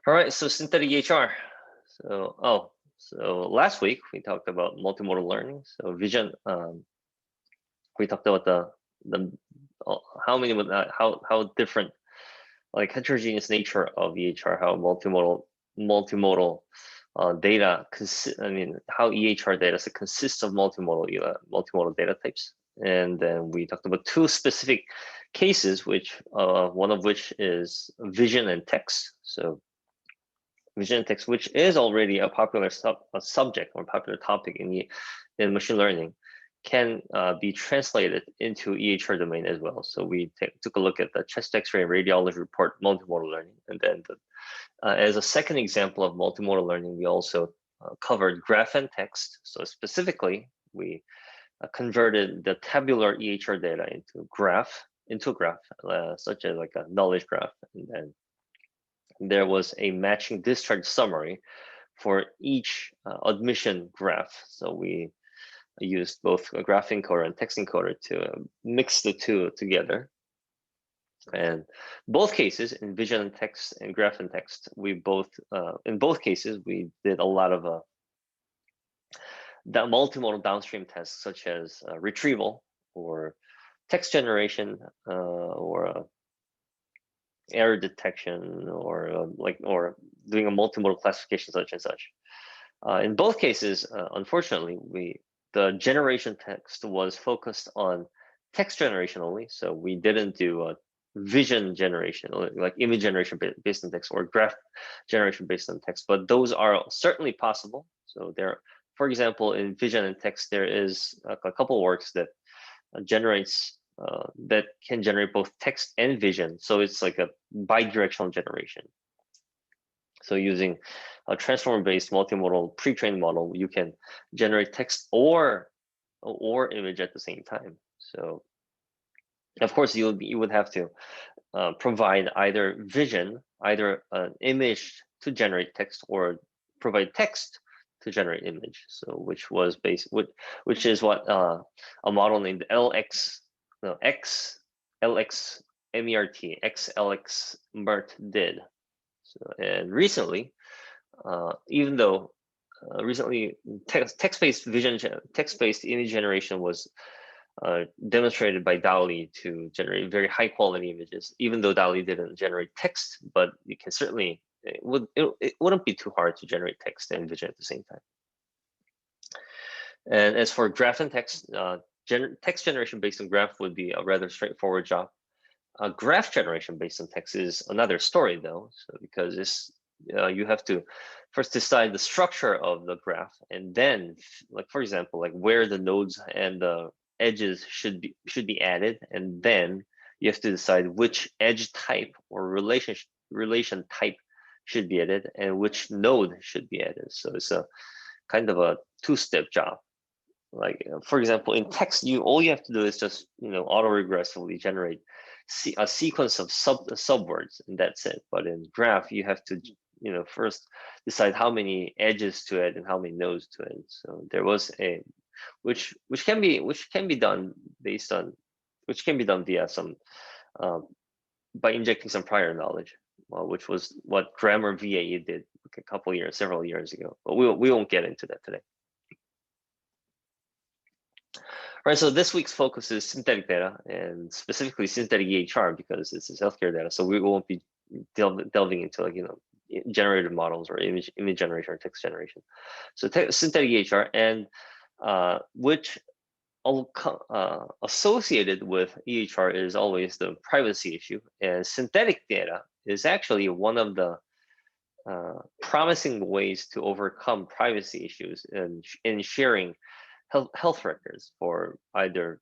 All right, so synthetic EHR. So last week we talked about multimodal learning. So vision. We talked about the how different, like, heterogeneous nature of EHR, how multimodal data how EHR data consists of multimodal data types. And then we talked about two specific cases, which one of which is vision and text. So vision and text, which is already a popular subject or popular topic in machine learning, can be translated into EHR domain as well. So we took a look at the chest X-ray and radiology report multimodal learning, and then as a second example of multimodal learning, we also covered graph and text. So specifically, we converted the tabular EHR data into a graph, such as like a knowledge graph, and then there was a matching discharge summary for each admission graph. So we used both a graph encoder and text encoder to mix the two together. And both cases, in vision and text and graph and text, in both cases we did a lot of the multimodal downstream tests, such as retrieval or text generation or error detection, or doing a multimodal classification, such and such. In both cases, unfortunately, the generation text was focused on text generation only. So we didn't do vision generation, like image generation based on text, or graph generation based on text, but those are certainly possible. So there, for example, in vision and text, there is a couple works that that can generate both text and vision. So it's like a bidirectional generation. So using a transformer-based multimodal pre-trained model, you can generate text or image at the same time. So of course, you would have to provide either vision, either an image to generate text, or provide text to generate image. So which is what a model named XLX-MERT did. So, and recently, even though recently text-based image generation was demonstrated by DALL-E to generate very high quality images, even though DALL-E didn't generate text, but you can certainly, it wouldn't be too hard to generate text and vision at the same time. And as for graph and text, text generation based on graph would be a rather straightforward job. Graph generation based on text is another story, though, so because you have to first decide the structure of the graph, and then, like, for example, like where the nodes and the edges should be added, and then you have to decide which edge type or relation type should be added and which node should be added. So it's a kind of a two-step job. Like, for example, in text, all you have to do is just autoregressively generate a sequence of subwords, and that's it. But in graph, you have to first decide how many edges to add and how many nodes to add. So there was a which can be done via some by injecting some prior knowledge, which was what Grammar VAE did several years ago. But we won't get into that today. All right, so this week's focus is synthetic data, and specifically synthetic EHR, because this is healthcare data. So we won't be delving into generative models or image generation or text generation. So synthetic EHR, and which associated with EHR is always the privacy issue, and synthetic data is actually one of the promising ways to overcome privacy issues in sharing health records for either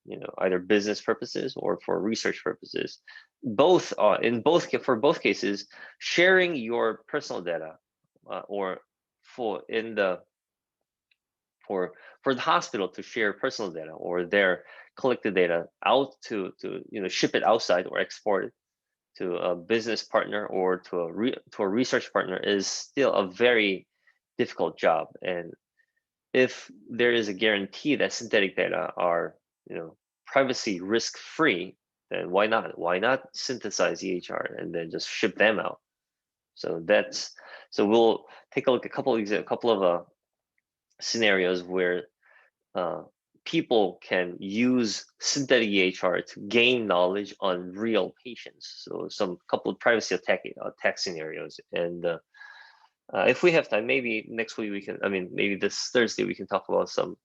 business purposes or for research purposes. For both cases, sharing your personal data or for the hospital to share personal data or their collected data out to ship it outside or export it to a business partner or to a research partner is still a very difficult job. And if there is a guarantee that synthetic data are privacy risk free, then why not? Why not synthesize EHR and then just ship them out? So that's So we'll take a look at a couple of scenarios where people can use synthetic EHR to gain knowledge on real patients. So some couple of privacy attack scenarios. And if we have time, maybe next week we can, maybe this Thursday we can talk about some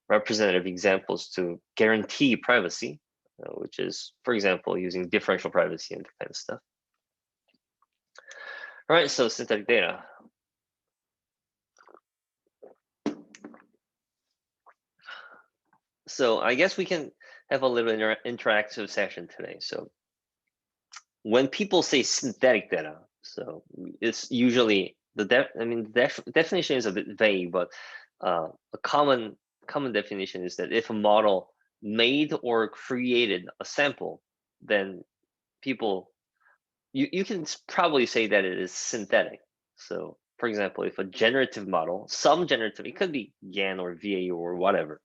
representative examples to guarantee privacy, which is, for example, using differential privacy and that kind of stuff. All right, so synthetic data. So I guess we can have a little interactive session today. So when people say synthetic data, so it's usually the definition is a bit vague, but a common definition is that if a model made or created a sample, then you can probably say that it is synthetic. So for example, if a generative model, it could be GAN or VA or whatever,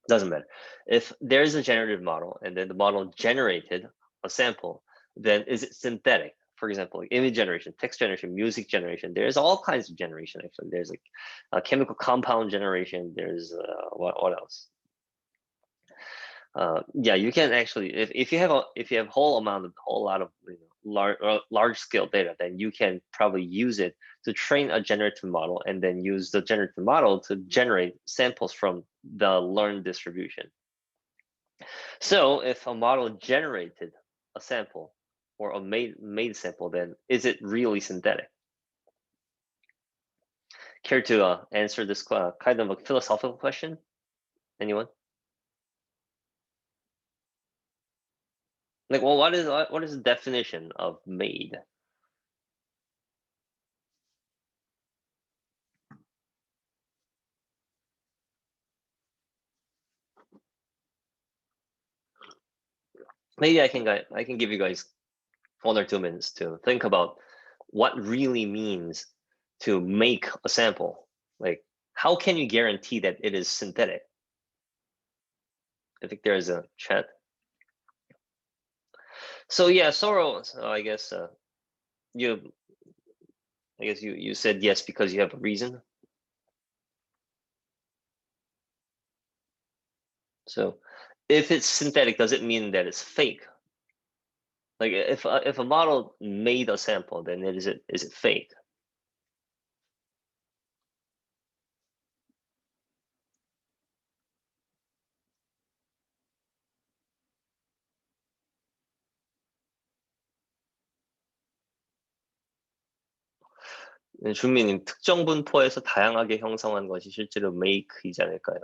doesn't matter. If there's a generative model and then the model generated a sample, then is it synthetic? For example, like image generation, text generation, music generation. There's all kinds of generation. Actually, there's like a chemical compound generation. There's what else? Yeah, you can actually, if you have a whole lot of large scale data, then you can probably use it to train a generative model and then use the generative model to generate samples from the learned distribution. So if a model generated a sample or a made sample, then is it really synthetic? Care to answer this kind of a philosophical question? Anyone? Like, well, what is the definition of made? Maybe I can give you guys 1 or 2 minutes to think about what really means to make a sample. Like, how can you guarantee that it is synthetic? I think there's a chat. So yeah, Soro, I guess you said yes because you have a reason. So if it's synthetic, does it mean that it's fake? Like if a model made a sample, then is it fake? 준미님, 특정 분포에서 다양하게 형성한 것이 실제로 make이지 않을까요?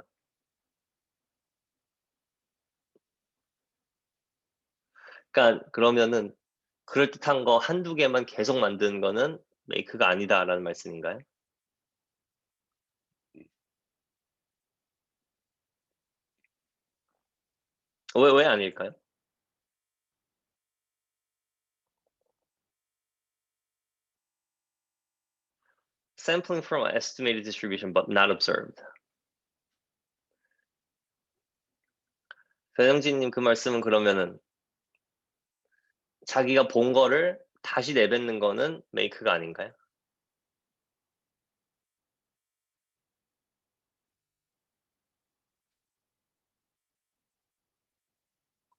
그러니까 그러면은 그럴듯한 거 한두 개만 계속 만드는 거는 make가 아니다라는 말씀인가요? 왜 아닐까요? Sampling from an estimated distribution but not observed. 변영진님 그 말씀은 그러면은 자기가 본 거를 다시 내뱉는 거는 make가 아닌가요?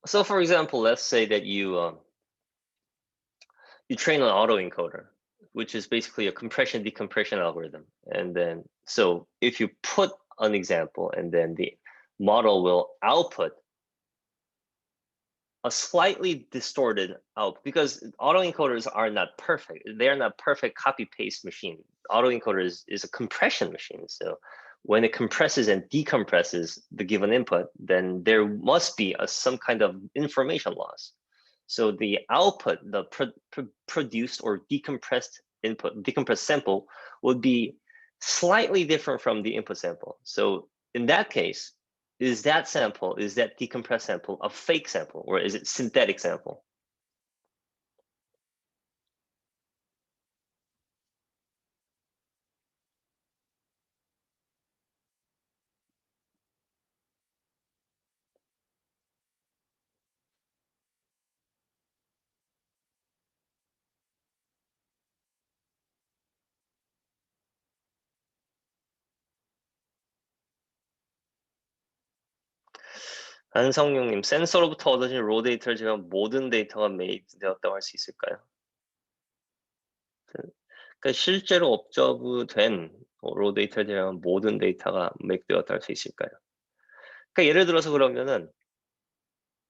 So for example, let's say that you train an autoencoder, which is basically a compression decompression algorithm. And then, so if you put an example and then the model will output a slightly distorted out, because autoencoders are not perfect. They are not perfect copy paste machine. Autoencoder is a compression machine. So when it compresses and decompresses the given input, then there must be some kind of information loss. So the output, the produced or decompressed input, decompressed sample would be slightly different from the input sample. So in that case, is that decompressed sample a fake sample or is it synthetic sample? 안성용님, 센서로부터 얻어진 로 데이터를 제외한 모든 데이터가 매입되었다고 할 수 있을까요? 그러니까 실제로 업저브된 로 데이터를 제외한 모든 데이터가 매입되었다고 할 수 있을까요? 그러니까 예를 들어서 그러면은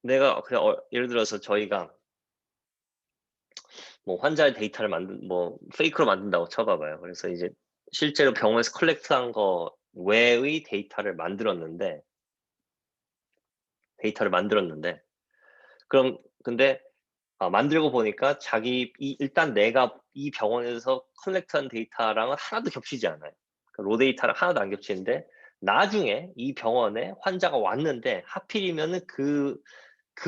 내가 그냥 예를 들어서 저희가 뭐 환자의 데이터를 뭐 페이크로 만든다고 쳐봐봐요. 그래서 이제 실제로 병원에서 컬렉트한 거 외의 데이터를 만들었는데 그럼 근데 만들고 보니까 일단 내가 이 병원에서 컬렉트한 데이터랑은 하나도 겹치지 않아요. 로 데이터랑 하나도 안 겹치는데 나중에 이 병원에 환자가 왔는데 하필이면은 그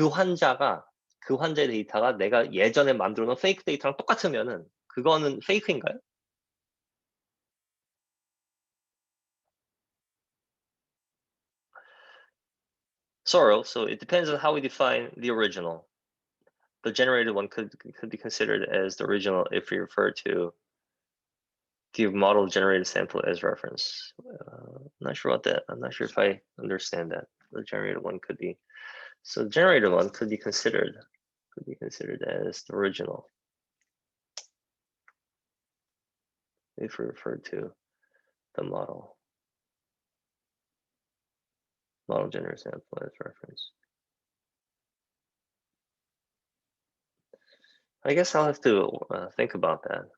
환자의 데이터가 내가 예전에 만들어 놓은 페이크 데이터랑 똑같으면은 그거는 페이크인가요? So it depends on how we define the original. The generated one could be considered as the original if we refer to the model generated sample as reference. I'm not sure about that. I'm not sure if I understand that. The generated one could be, so the generated one could be considered as the original if we refer to the model generated sample as reference. I guess I'll have to think about that.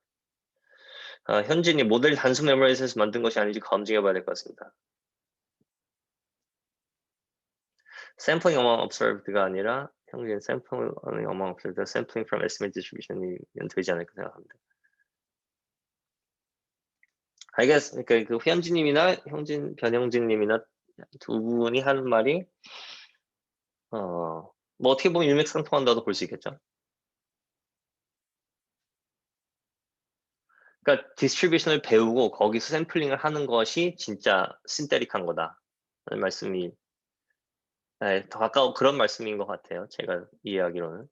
현진이 모델 단순 메모리에서 만든 것이 아닌지 검증해봐야 될 것 같습니다. 샘플링 among observed가 아니라 현진 샘플링 among observed, 샘플링 from estimate distribution이 되지 않을까 생각합니다. I guess 그러니까 그 현진님이나 변형진님이나 두 분이 하는 말이 뭐 어떻게 보면 일맥상통한다도 볼 수 있겠죠. 그러니까 디스트리뷰션을 배우고 거기서 샘플링을 하는 것이 진짜 신테릭한 거다 라는 말씀이 더 가까운 그런 말씀인 것 같아요. 제가 이해하기로는.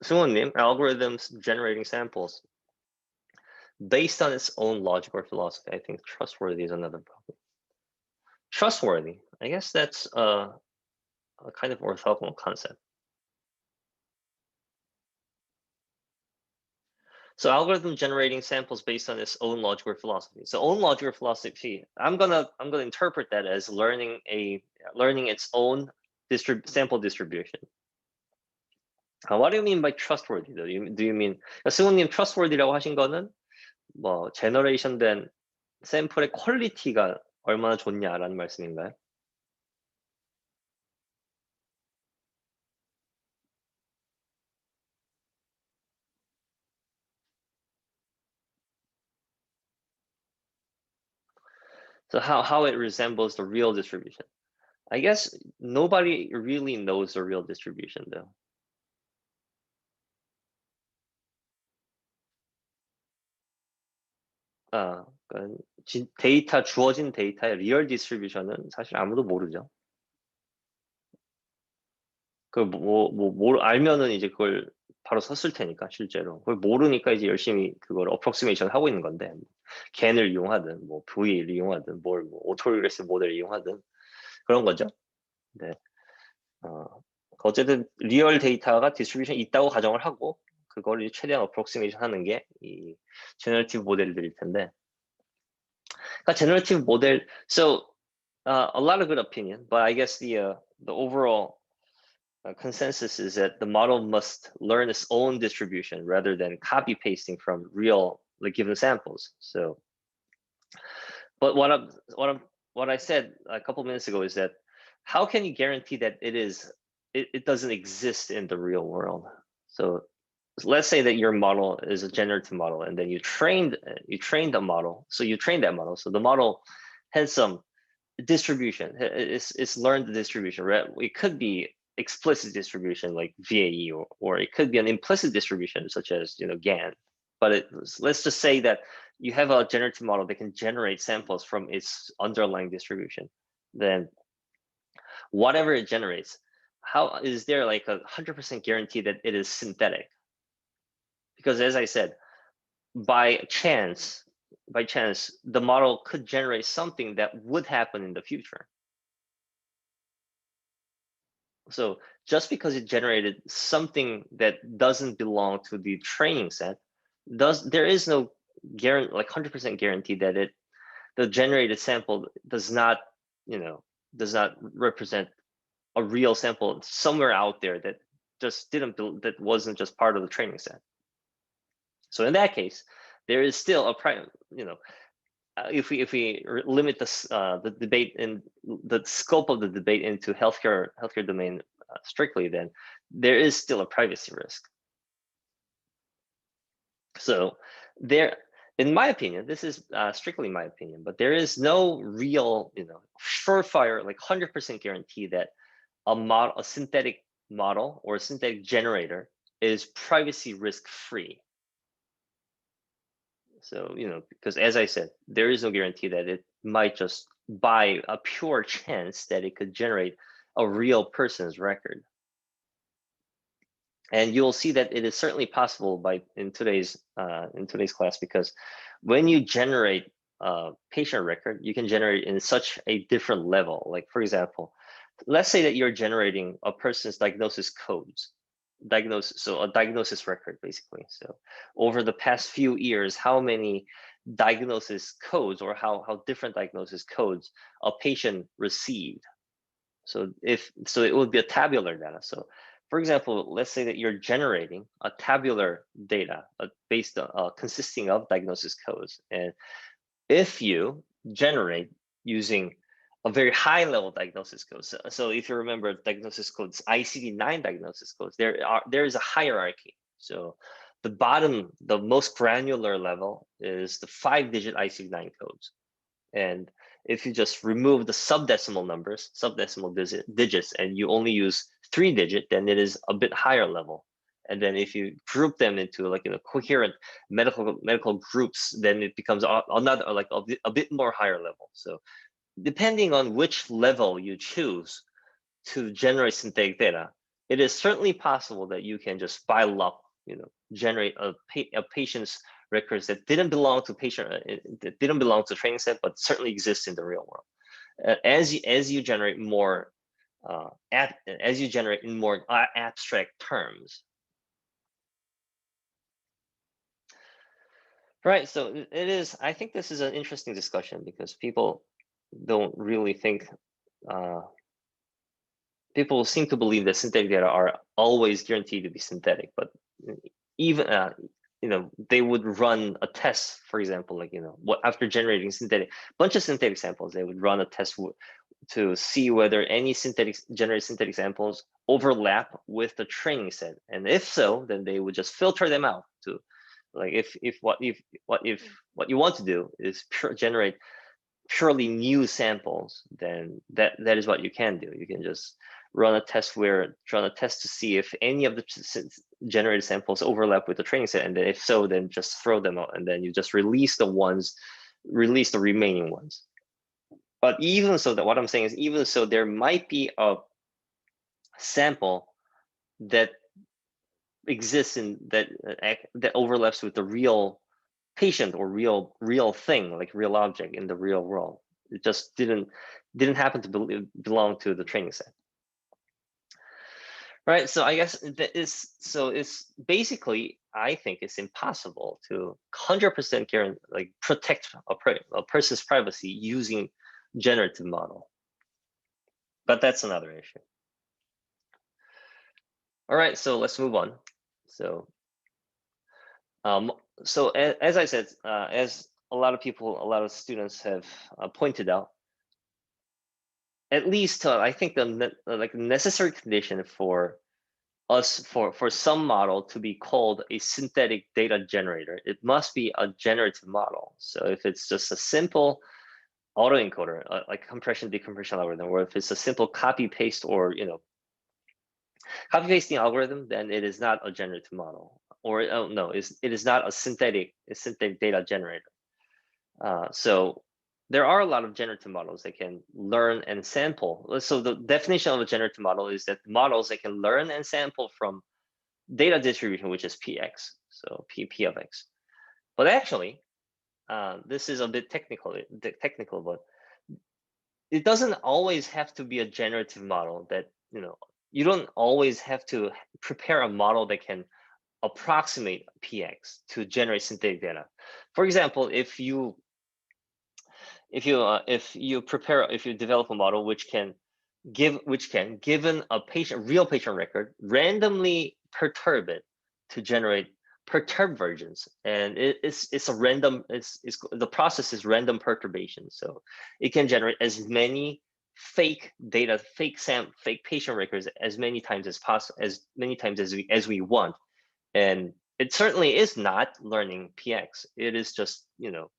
승호님, algorithms generating samples based on its own logic or philosophy. I think trustworthy is another problem. Trustworthy, I guess that's a kind of orthogonal concept. So algorithm generating samples based on its own logic or philosophy. So own logic or philosophy, I'm gonna interpret that as learning its own sample distribution. What do you mean by trustworthy? Do you mean 승우님 trustworthy라고 하신 거는 뭐 제너레이션 된 샘플의 퀄리티가 얼마나 좋냐라는 말씀인가요? So how it resembles the real distribution. I guess nobody really knows the real distribution though. 그러니까 주어진 데이터의 리얼 디스트리뷰션은 사실 아무도 모르죠. 알면은 이제 그걸 바로 썼을 테니까 실제로 그걸 모르니까 이제 열심히 그걸 어프록시메이션 하고 있는 건데 겐을 이용하든 뭐 VA를 이용하든 뭐 오토리그레시브 모델을 이용하든 그런 거죠. 네. 어쨌든 리얼 데이터가 디스트리뷰션이 있다고 가정을 하고 그걸 최대한 어프록시메이션 하는 게 이 제너러티브 모델들일 텐데. 그러니까 제너러티브 모델, so a lot of good opinion, but I guess the overall consensus is that the model must learn its own distribution rather than copy pasting from real given samples. So, but what I said a couple minutes ago is that how can you guarantee that it doesn't exist in the real world? So let's say that your model is a generative model and then you trained a model. So you trained that model. So the model has some distribution. It's learned the distribution, right? It could be explicit distribution like VAE, or it could be an implicit distribution such as GAN. But let's just say that you have a generative model that can generate samples from its underlying distribution. Then whatever it generates, how is there like 100% guarantee that it is synthetic? Because as I said, by chance, the model could generate something that would happen in the future. So just because it generated something that doesn't belong to the training set, there is no guarantee, like 100% guarantee that the generated sample does not, does not represent a real sample somewhere out there that just that wasn't just part of the training set. So in that case, there is still a if we limit the debate and the scope of the debate into healthcare domain strictly, then there is still a privacy risk. So there, in my opinion, this is strictly my opinion, but there is no real, surefire, like 100% guarantee that a synthetic model or a synthetic generator is privacy risk free. So, because as I said, there is no guarantee that it might just by a pure chance that it could generate a real person's record. And you'll see that it is certainly possible in today's class, because when you generate a patient record, you can generate in such a different level. Like, for example, let's say that you're generating a person's diagnosis codes. So a diagnosis record, basically. So over the past few years, how many diagnosis codes or how different diagnosis codes a patient received. So it would be a tabular data. So for example, let's say that you're generating a tabular data based on consisting of diagnosis codes. And if you generate using a very high level diagnosis codes. So if you remember diagnosis codes, ICD-9 diagnosis codes, there is a hierarchy. So the most granular level is the 5-digit ICD-9 codes. And if you just remove the subdecimal numbers, subdecimal digits, and you only use 3-digit, then it is a bit higher level. And then if you group them into coherent medical groups, then it becomes another a bit more higher level. So depending on which level you choose to generate synthetic data, it is certainly possible that you can just by luck, generate a patient's records that didn't belong to training set, but certainly exists in the real world. As you generate more, as you generate in more abstract terms. Right, so it is. I think this is an interesting discussion because people don't really think. People seem to believe that synthetic data are always guaranteed to be synthetic, but even they would run a test, for example, after generating bunch of synthetic samples, they would run a test to see whether any generated synthetic samples overlap with the training set, and if so, then they would just filter them out to, if what you want to do is generate purely new samples, then that is what you can do. You can just run a test to see if any of the generated samples overlap with the training set, and then if so, then just throw them out, and then you just release the remaining ones. But even so, what I'm saying is, even so, there might be a sample that exists in that overlaps with the real patient or real thing, like real object in the real world. It just didn't happen to belong to the training set. Right, so I guess it's basically, I think it's impossible to 100% guarantee, protect a person's privacy using generative model. But that's another issue. All right, so let's move on. So as I said, as a lot of students have pointed out, at least I think the necessary condition for some model to be called a synthetic data generator, it must be a generative model. So if it's just a simple autoencoder, like compression decompression algorithm, or if it's a simple copy paste or copy pasting algorithm, then it is not a generative model. Or no, it is not a synthetic data generator. So there are a lot of generative models that can learn and sample. So the definition of a generative model is that models that can learn and sample from data distribution, which is Px, so P of x. But actually, this is a bit technical, but it doesn't always have to be a generative model that you don't always have to prepare a model that can approximate PX to generate synthetic data. For example, if you develop a model which can given a real patient record, randomly perturb it to generate perturbed versions, and it's a random. The process is random perturbation, so it can generate as many fake data, fake patient records as many times as possible, as we want, and it certainly is not learning PX. It is just, you know,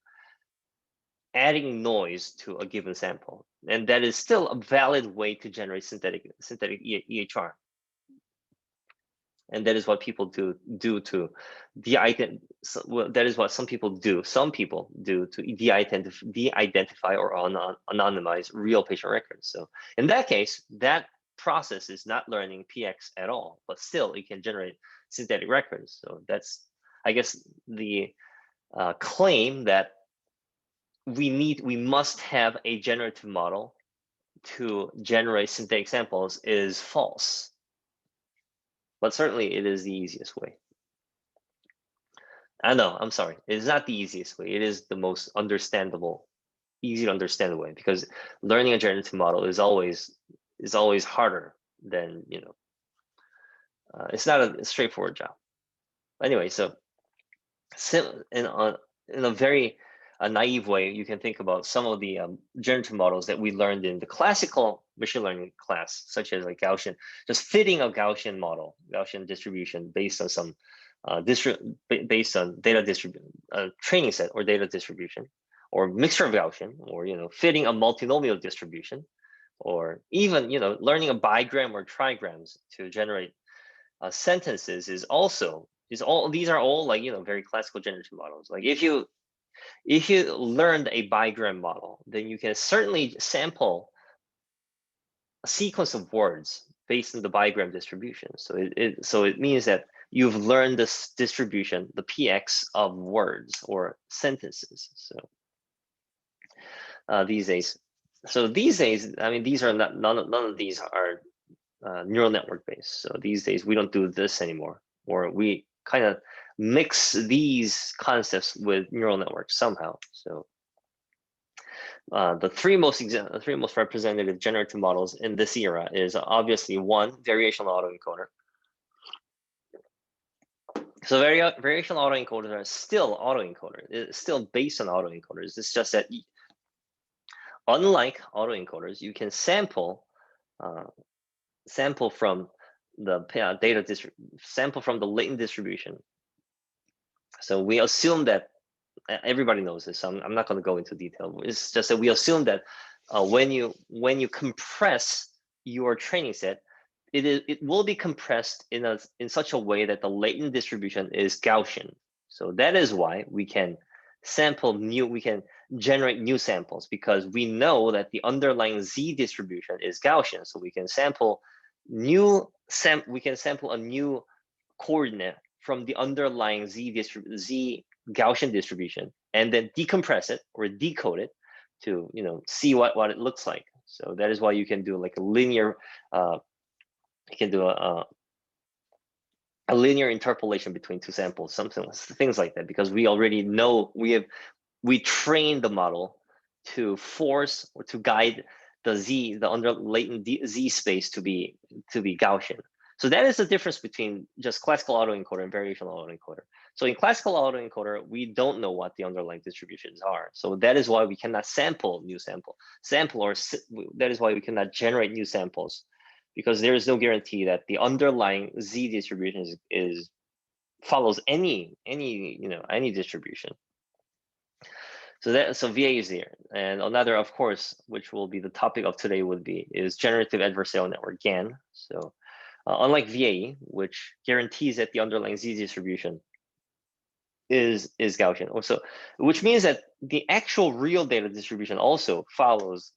adding noise to a given sample, and that is still a valid way to generate synthetic EHR. And that is what people do to that is what some people do to de-identify or anonymize real patient records. So in that case, that process is not learning PX at all, but still it can generate synthetic records. So that's, I guess, the claim that we must have a generative model to generate synthetic samples is false. But certainly it is the easiest way. I know, I'm sorry, it is not the easiest way. It is the most understandable, easy to understand way, because learning a generative model is always harder than, you know, it's not a straightforward job. Anyway, so in a very naive way, you can think about some of the generative models that we learned in the classical machine learning class, such as like Gaussian, just fitting a Gaussian model, Gaussian distribution based on some based on data distribution, training set or data distribution, or mixture of Gaussian, or, you know, fitting a multinomial distribution, or even, you know, learning a bigram or trigrams to generate sentences is all. These are all, like, you know, very classical generative models. Like if you learned a bigram model, then you can certainly sample a sequence of words based on the bigram distribution. So it means that you've learned this distribution, the PX of words or sentences. So these days, I mean, these are not, none of these are neural network based. So these days we don't do this anymore, or we kind of mix these concepts with neural networks somehow. So the three most representative generative models in this era is obviously one, variational autoencoder. So variational autoencoders are still autoencoders. It's still based on autoencoders. It's just that, unlike autoencoders, you can sample from the sample from the latent distribution. So we assume that everybody knows this. So I'm not going to go into detail. It's just that we assume that when you compress your training set, it will be compressed in such a way that the latent distribution is Gaussian. So that is why we can generate new samples, because we know that the underlying Z distribution is Gaussian. So we can sample a new coordinate from the underlying Z Gaussian distribution, and then decompress it or decode it to, you know, see what it looks like. So that is why you can do like a linear you can do a linear interpolation between two samples, things like that, because we already know we trained the model to force or to guide the latent Z space to be Gaussian. So that is the difference between just classical autoencoder and variational autoencoder. So in classical autoencoder, we don't know what the underlying distributions are. So that is why we cannot that is why we cannot generate new samples, because there is no guarantee that the underlying Z distribution follows any distribution. So VA is there. And another, of course, which will be the topic of today, is generative adversarial network, GAN. So unlike VAE, which guarantees that the underlying Z distribution is Gaussian, also, which means that the actual real data distribution also follows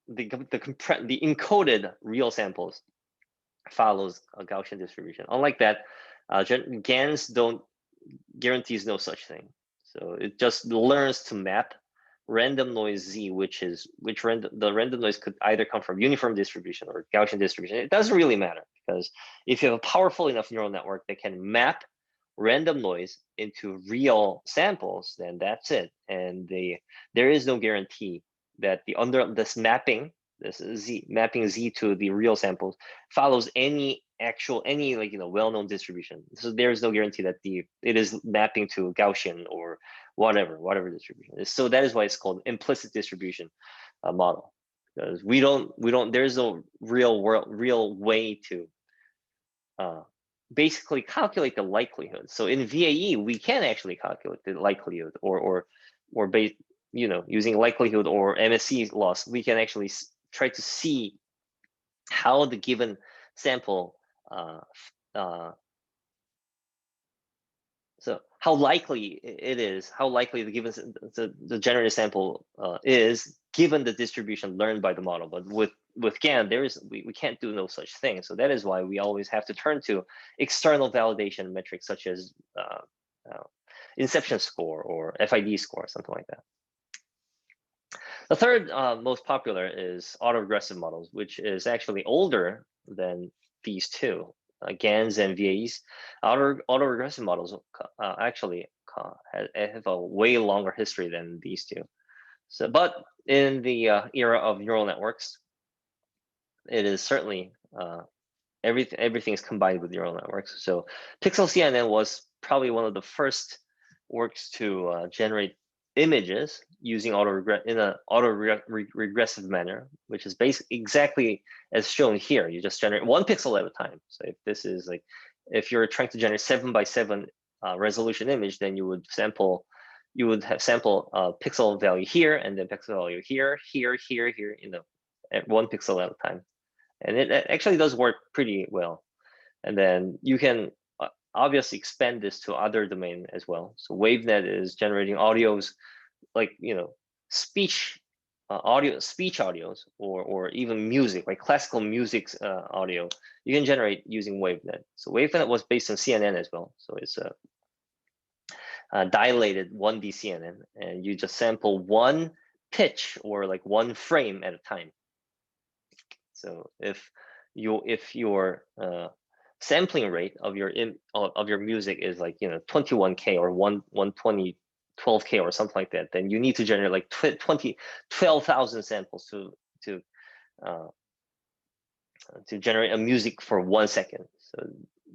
the encoded real samples follows a Gaussian distribution. Unlike that, GANs guarantees no such thing. So it just learns to map random noise Z, the random noise could either come from uniform distribution or Gaussian distribution. It doesn't really matter, because if you have a powerful enough neural network that can map random noise into real samples, then that's it. And there is no guarantee that this mapping Z to the real samples follows any well-known distribution. So there's no guarantee that it is mapping to Gaussian or whatever distribution is. So that is why it's called implicit distribution model, because there's no real way to basically calculate the likelihood. So in VAE, we can actually calculate the likelihood, or using likelihood or MSE loss, we can actually try to see how the given sample, so how likely the given the generated sample is given the distribution learned by the model. But with GAN, we can't do no such thing. So that is why we always have to turn to external validation metrics such as inception score or FID score, something like that. The third most popular is autoregressive models, which is actually older than these two, GANs and VAEs. Autoregressive models actually have a way longer history than these two. So, but in the era of neural networks, it is certainly everything is combined with neural networks. So Pixel CNN was probably one of the first works to generate images using in an autoregressive manner, which is basically exactly as shown here. You just generate one pixel at a time. So if this is if you're trying to generate 7x7 resolution image, then you would have sample pixel value here, and then pixel value here, at one pixel at a time. And it actually does work pretty well. And then you can obviously expand this to other domain as well. So WaveNet is generating audios, speech audios, or even music, like classical music audio. You can generate using WaveNet. So WaveNet was based on CNN as well. So it's a dilated 1D CNN, and you just sample one pitch or one frame at a time. So if your sampling rate of your music is 21K or 120 12K or something like that, then you need to generate 12,000 samples to generate a music for 1 second. So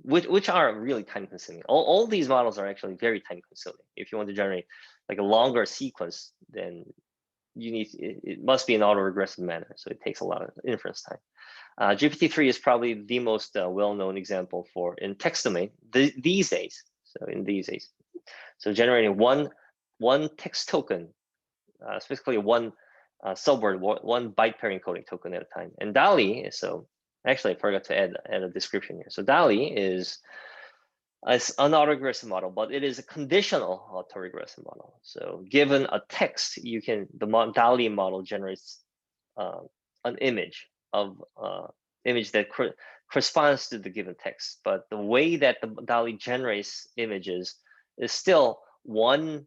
which are really time consuming. All these models are actually very time consuming. If you want to generate a longer sequence, then it must be an autoregressive manner. So it takes a lot of inference time. GPT-3 is probably the most well-known example in text domain these days. So generating one text token, specifically one subword, one byte pair encoding token at a time. And DALL-E, so actually I forgot to add a description here. So DALL-E is an autoregressive model, but it is a conditional autoregressive model. So given a text, the DALL-E model generates an image that corresponds to the given text. But the way that the DALL-E generates images is still one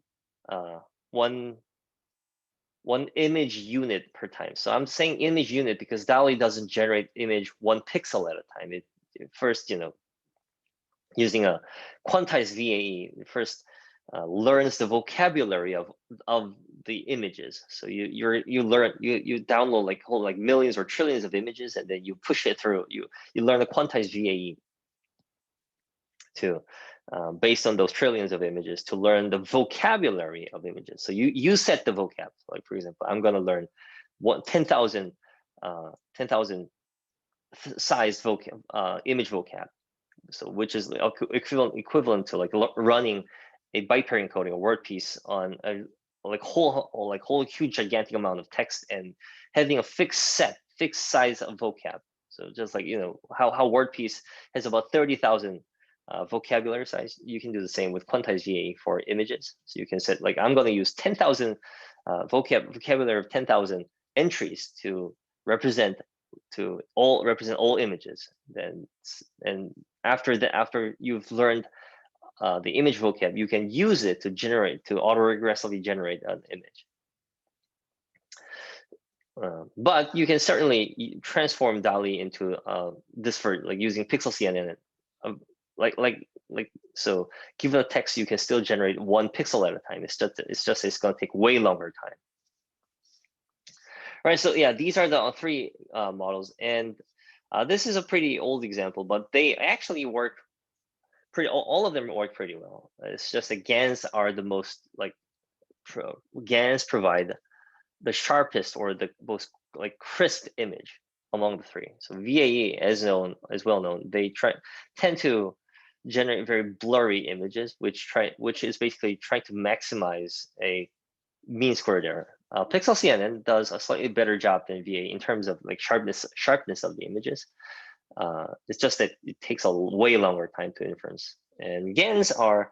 image unit per time. So I'm saying image unit because DALL-E doesn't generate image 1 pixel at a time. It first, using a quantized VAE, first learns the vocabulary of the images. So you download whole millions or trillions of images, and then you push it through. You learn a quantized VAE to based on those trillions of images to learn the vocabulary of images. So you set the vocab. For example, I'm going to learn 10,000 size image vocab. So which is equivalent to running a byte pair encoding, a word piece on a whole huge gigantic amount of text and having a fixed size of vocab. So just how word piece has about 30,000 vocabulary size, you can do the same with quantized VAE for images. So you can set I'm going to use 10,000 vocabulary of 10,000 entries to represent all images. And after you've learned the image vocab, you can use it to autoregressively generate an image. But you can certainly transform DALL-E into this for like using pixel CNN. So given a text, you can still generate one pixel at a time. It's going to take way longer time. Right. So yeah, these are the three models, and this is a pretty old example, but they actually work pretty. All of them work pretty well. It's just that GANs are the most GANs provide the sharpest or the most like crisp image among the three. So VAE, as well known, they tend to generate very blurry images, which is basically trying to maximize a mean squared error. Pixel CNN does a slightly better job than VAE in terms of like sharpness of the images. It's just that it takes a way longer time to inference. And GANs are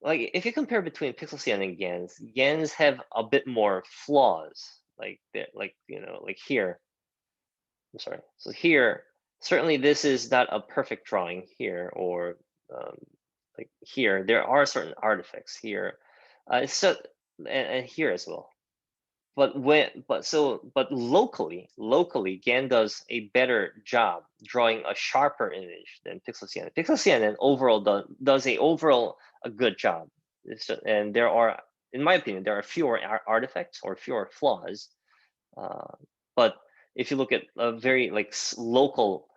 like if you compare between pixel CNN and GANs have a bit more flaws. Like here. I'm sorry. So here, certainly this is not a perfect drawing here, or like here, there are certain artifacts here. So and here as well. But locally, GAN does a better job drawing a sharper image than Pixel CNN. Pixel CNN overall does a good job. And there are, in my opinion, there are fewer artifacts or fewer flaws. But if you look at a very like local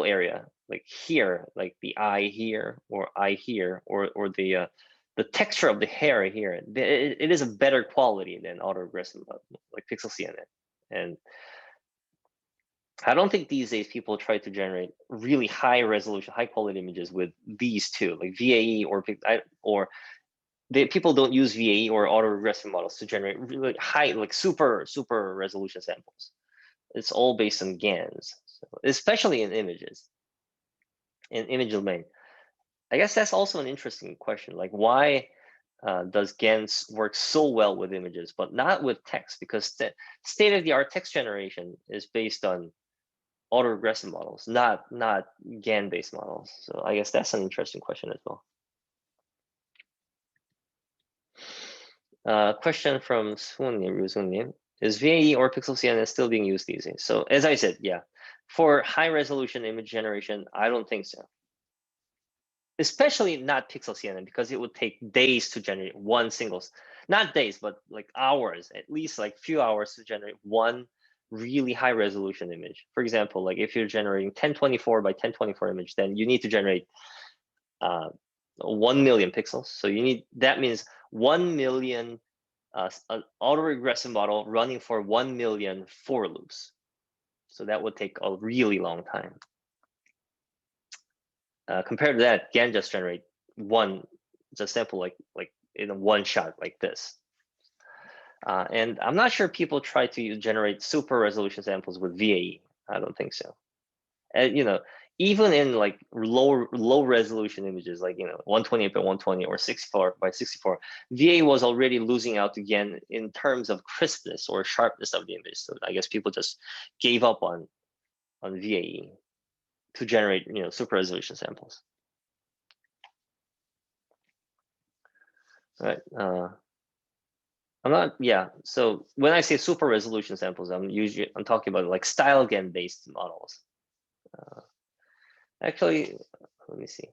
area, like here, like the eye here, or the texture of the hair here, it is a better quality than autoregressive, like Pixel CNN. And I don't think these days people try to generate really high resolution, high quality images with these two, like VAE people don't use VAE or autoregressive models to generate really high, like super resolution samples. It's all based on GANs, so, especially in images, in image domain. I guess that's also an interesting question. Like, why does GANs work so well with images, but not with text? Because the state-of-the-art text generation is based on autoregressive models, not GAN-based models. So I guess that's an interesting question as well. Question from Sunim. Is VAE or Pixel CNN still being used these days? So as I said, yeah, for high resolution image generation, I don't think so. Especially not Pixel CNN, because it would take days to generate one single, not days, but like hours, at least like few hours to generate one really high resolution image. For example, like if you're generating 1024 by 1024 image, then you need to generate 1 million pixels. So that means 1 million an autoregressive model running for 1 million for loops. So that would take a really long time. Compared to that, GAN just generate just sample like in a one shot like this. And I'm not sure people try to generate super resolution samples with VAE. I don't think so. And even in like low resolution images, like 128 by 120 or 64 by 64, VA was already losing out again in terms of crispness or sharpness of the image. So I guess people just gave up on VAE to generate super resolution samples. Right. I'm not. Yeah. So when I say super resolution samples, I'm talking about like style GAN based models. Actually, let me see.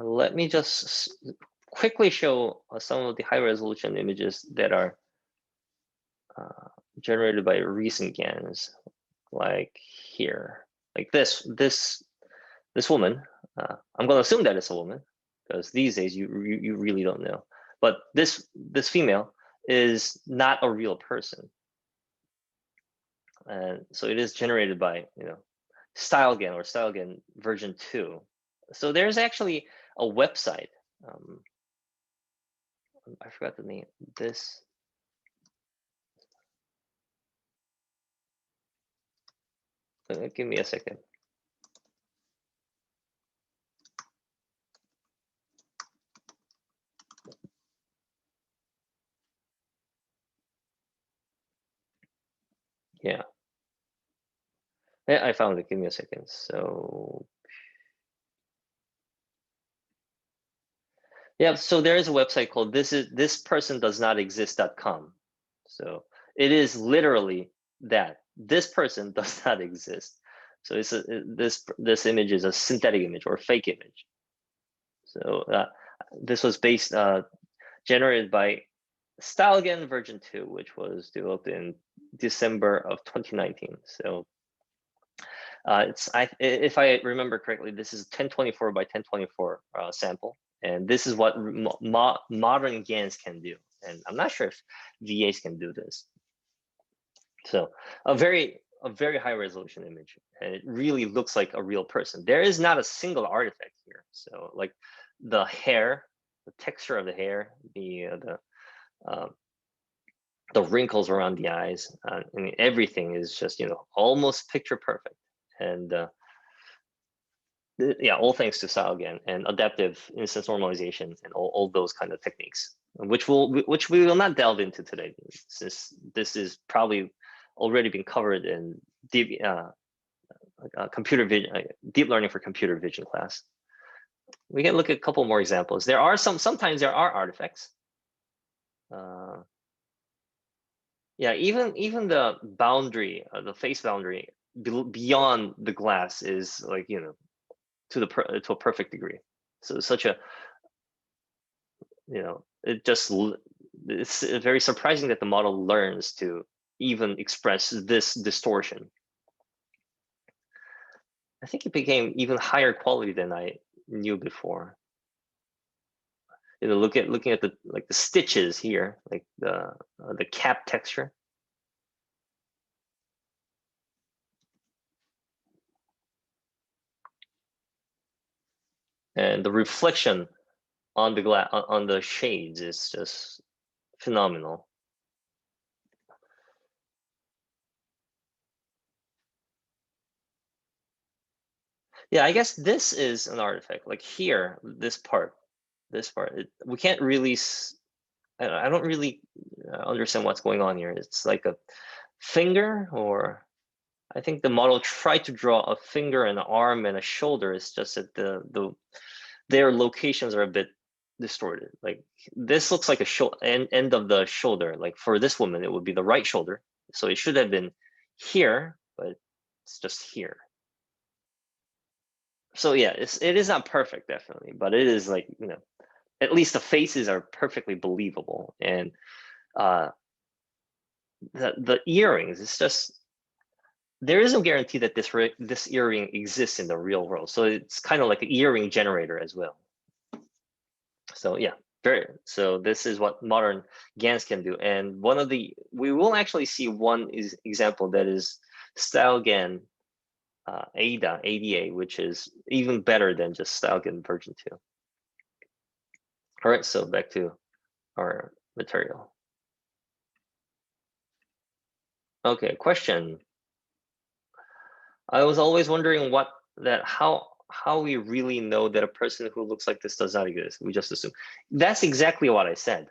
Let me just quickly show some of the high resolution images that are generated by recent GANs, like here, like this woman. I'm going to assume that it's a woman, because these days you really don't know. But this female is not a real person, and so it is generated by StyleGAN or StyleGAN version 2. So there's actually a website. I forgot the name. Give me a second. Yeah. Yeah, I found it. Give me a second. So yeah, so there is a website called thispersondoesnotexist.com. So it is literally that this person does not exist. So it's this image is a synthetic image or fake image. So this was based generated by StyleGAN version 2, which was developed in December of 2019. So if I remember correctly, this is 1024 by 1024 sample, and this is what modern GANs can do. And I'm not sure if VAs can do this. So a very high resolution image, and it really looks like a real person. There is not a single artifact here. So like the hair, the texture of the hair, the wrinkles around the eyes, I mean, everything is just almost picture perfect. And yeah, all thanks to StyleGAN and adaptive instance normalization and all those kind of techniques, which we will not delve into today, since this is probably already been covered in deep computer vision, deep learning for computer vision class. We can look at a couple more examples. There are sometimes there are artifacts. Yeah, even the boundary, the face boundary beyond the glass is like to a perfect degree. So such a it's very surprising that the model learns to even express this distortion. I think it became even higher quality than I knew before. Looking at the stitches here, like the cap texture. And the reflection on the glass, on the shades, is just phenomenal. Yeah, I guess this is an artifact. Like here, this part, we can't really. I don't really understand what's going on here. It's like a finger, or I think the model tried to draw a finger, and an arm, and a shoulder. It's just that their locations are a bit distorted. Like this looks like a end of the shoulder. Like for this woman, it would be the right shoulder. So it should have been here, but it's just here. So yeah, it is not perfect, definitely, but it is like, at least the faces are perfectly believable. And the earrings, it's just, there is no guarantee that this earring exists in the real world. So it's kind of like an earring generator as well. So yeah, so this is what modern GANs can do. And we will actually see one example that is StyleGAN ADA, which is even better than just StyleGAN version 2. All right, so back to our material. Okay, question. I was always wondering how we really know that a person who looks like this does not exist. We just assume. That's exactly what I said.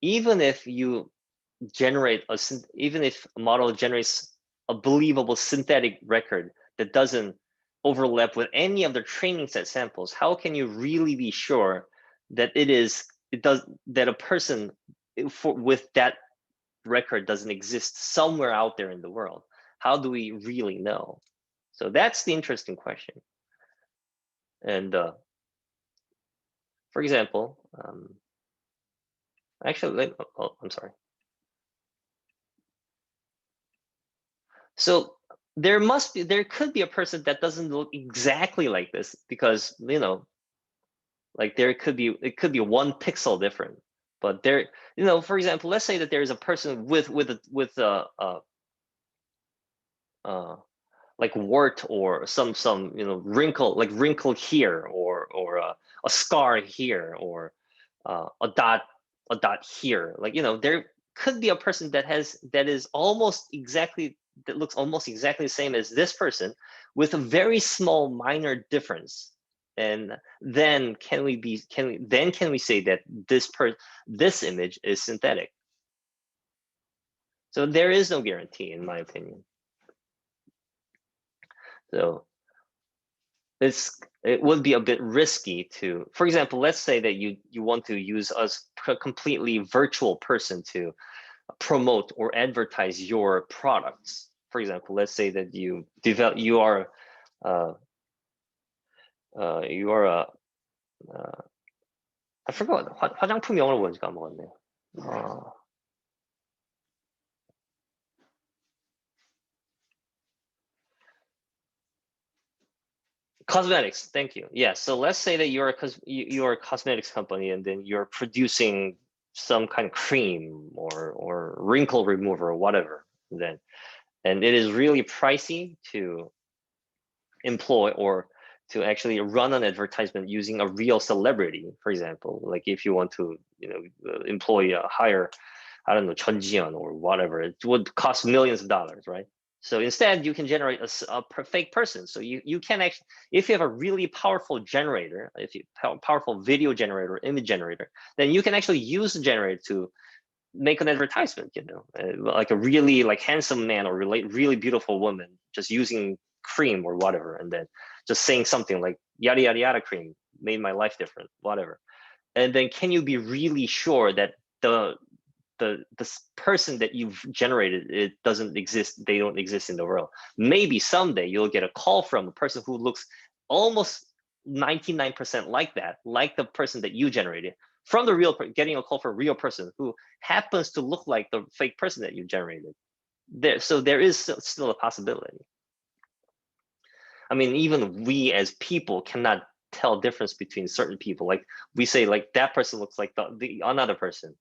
Even if you even if a model generates a believable synthetic record that doesn't overlap with any of the training set samples, how can you really be sure that that a person with that record doesn't exist somewhere out there in the world? How do we really know? So that's the interesting question. And for example, actually, I'm sorry. So there could be a person that doesn't look exactly like this, because like it could be 1 pixel different. But for example, let's say that there is a person with like wart, or some wrinkle, like wrinkle here, or a scar here, or a dot here. Like there could be a person that is almost exactly that looks almost exactly the same as this person with a very small minor difference. And then can we say that this image is synthetic? So there is no guarantee, in my opinion. So it would be a bit risky to, for example, let's say that you want to use a completely virtual person to promote or advertise your products. For example, let's say that you are a I forgot 화장품 영어로 뭔지 까먹었네요. Cosmetics, thank you. Yeah, so let's say that you're a cosmetics company and then you're producing some kind of cream or wrinkle remover or whatever, then, and it is really pricey to employ or to actually run an advertisement using a real celebrity, for example, like if you want to, hire, I don't know, Chunjian or whatever, it would cost millions of dollars, right? So instead, you can generate a fake person. So you can actually, if you have a really powerful generator, powerful video generator, image generator, then you can actually use the generator to make an advertisement, like a really handsome man or really beautiful woman just using cream or whatever, and then just saying something like yada yada yada cream made my life different, whatever. And then can you be really sure that the person that you've generated, it doesn't exist, they don't exist in the world? Maybe someday you'll get a call from a person who looks almost 99% like the person that you generated, from the real person, getting a call from a real person who happens to look like the fake person that you generated. So there is still a possibility. I mean, even we as people cannot tell difference between certain people. Like we say, like that person looks like the another person,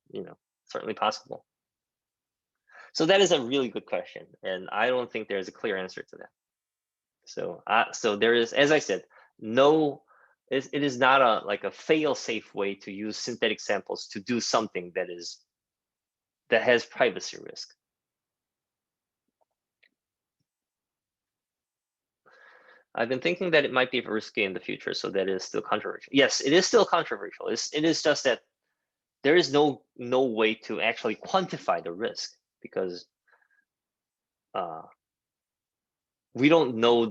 certainly possible. So that is a really good question, and I don't think there's a clear answer to that. So there is, as I said, it is not a fail-safe way to use synthetic samples to do something that has privacy risk. I've been thinking that it might be risky in the future, so that is still controversial. Yes, it is still controversial. It is just that there is no way to actually quantify the risk, because we don't know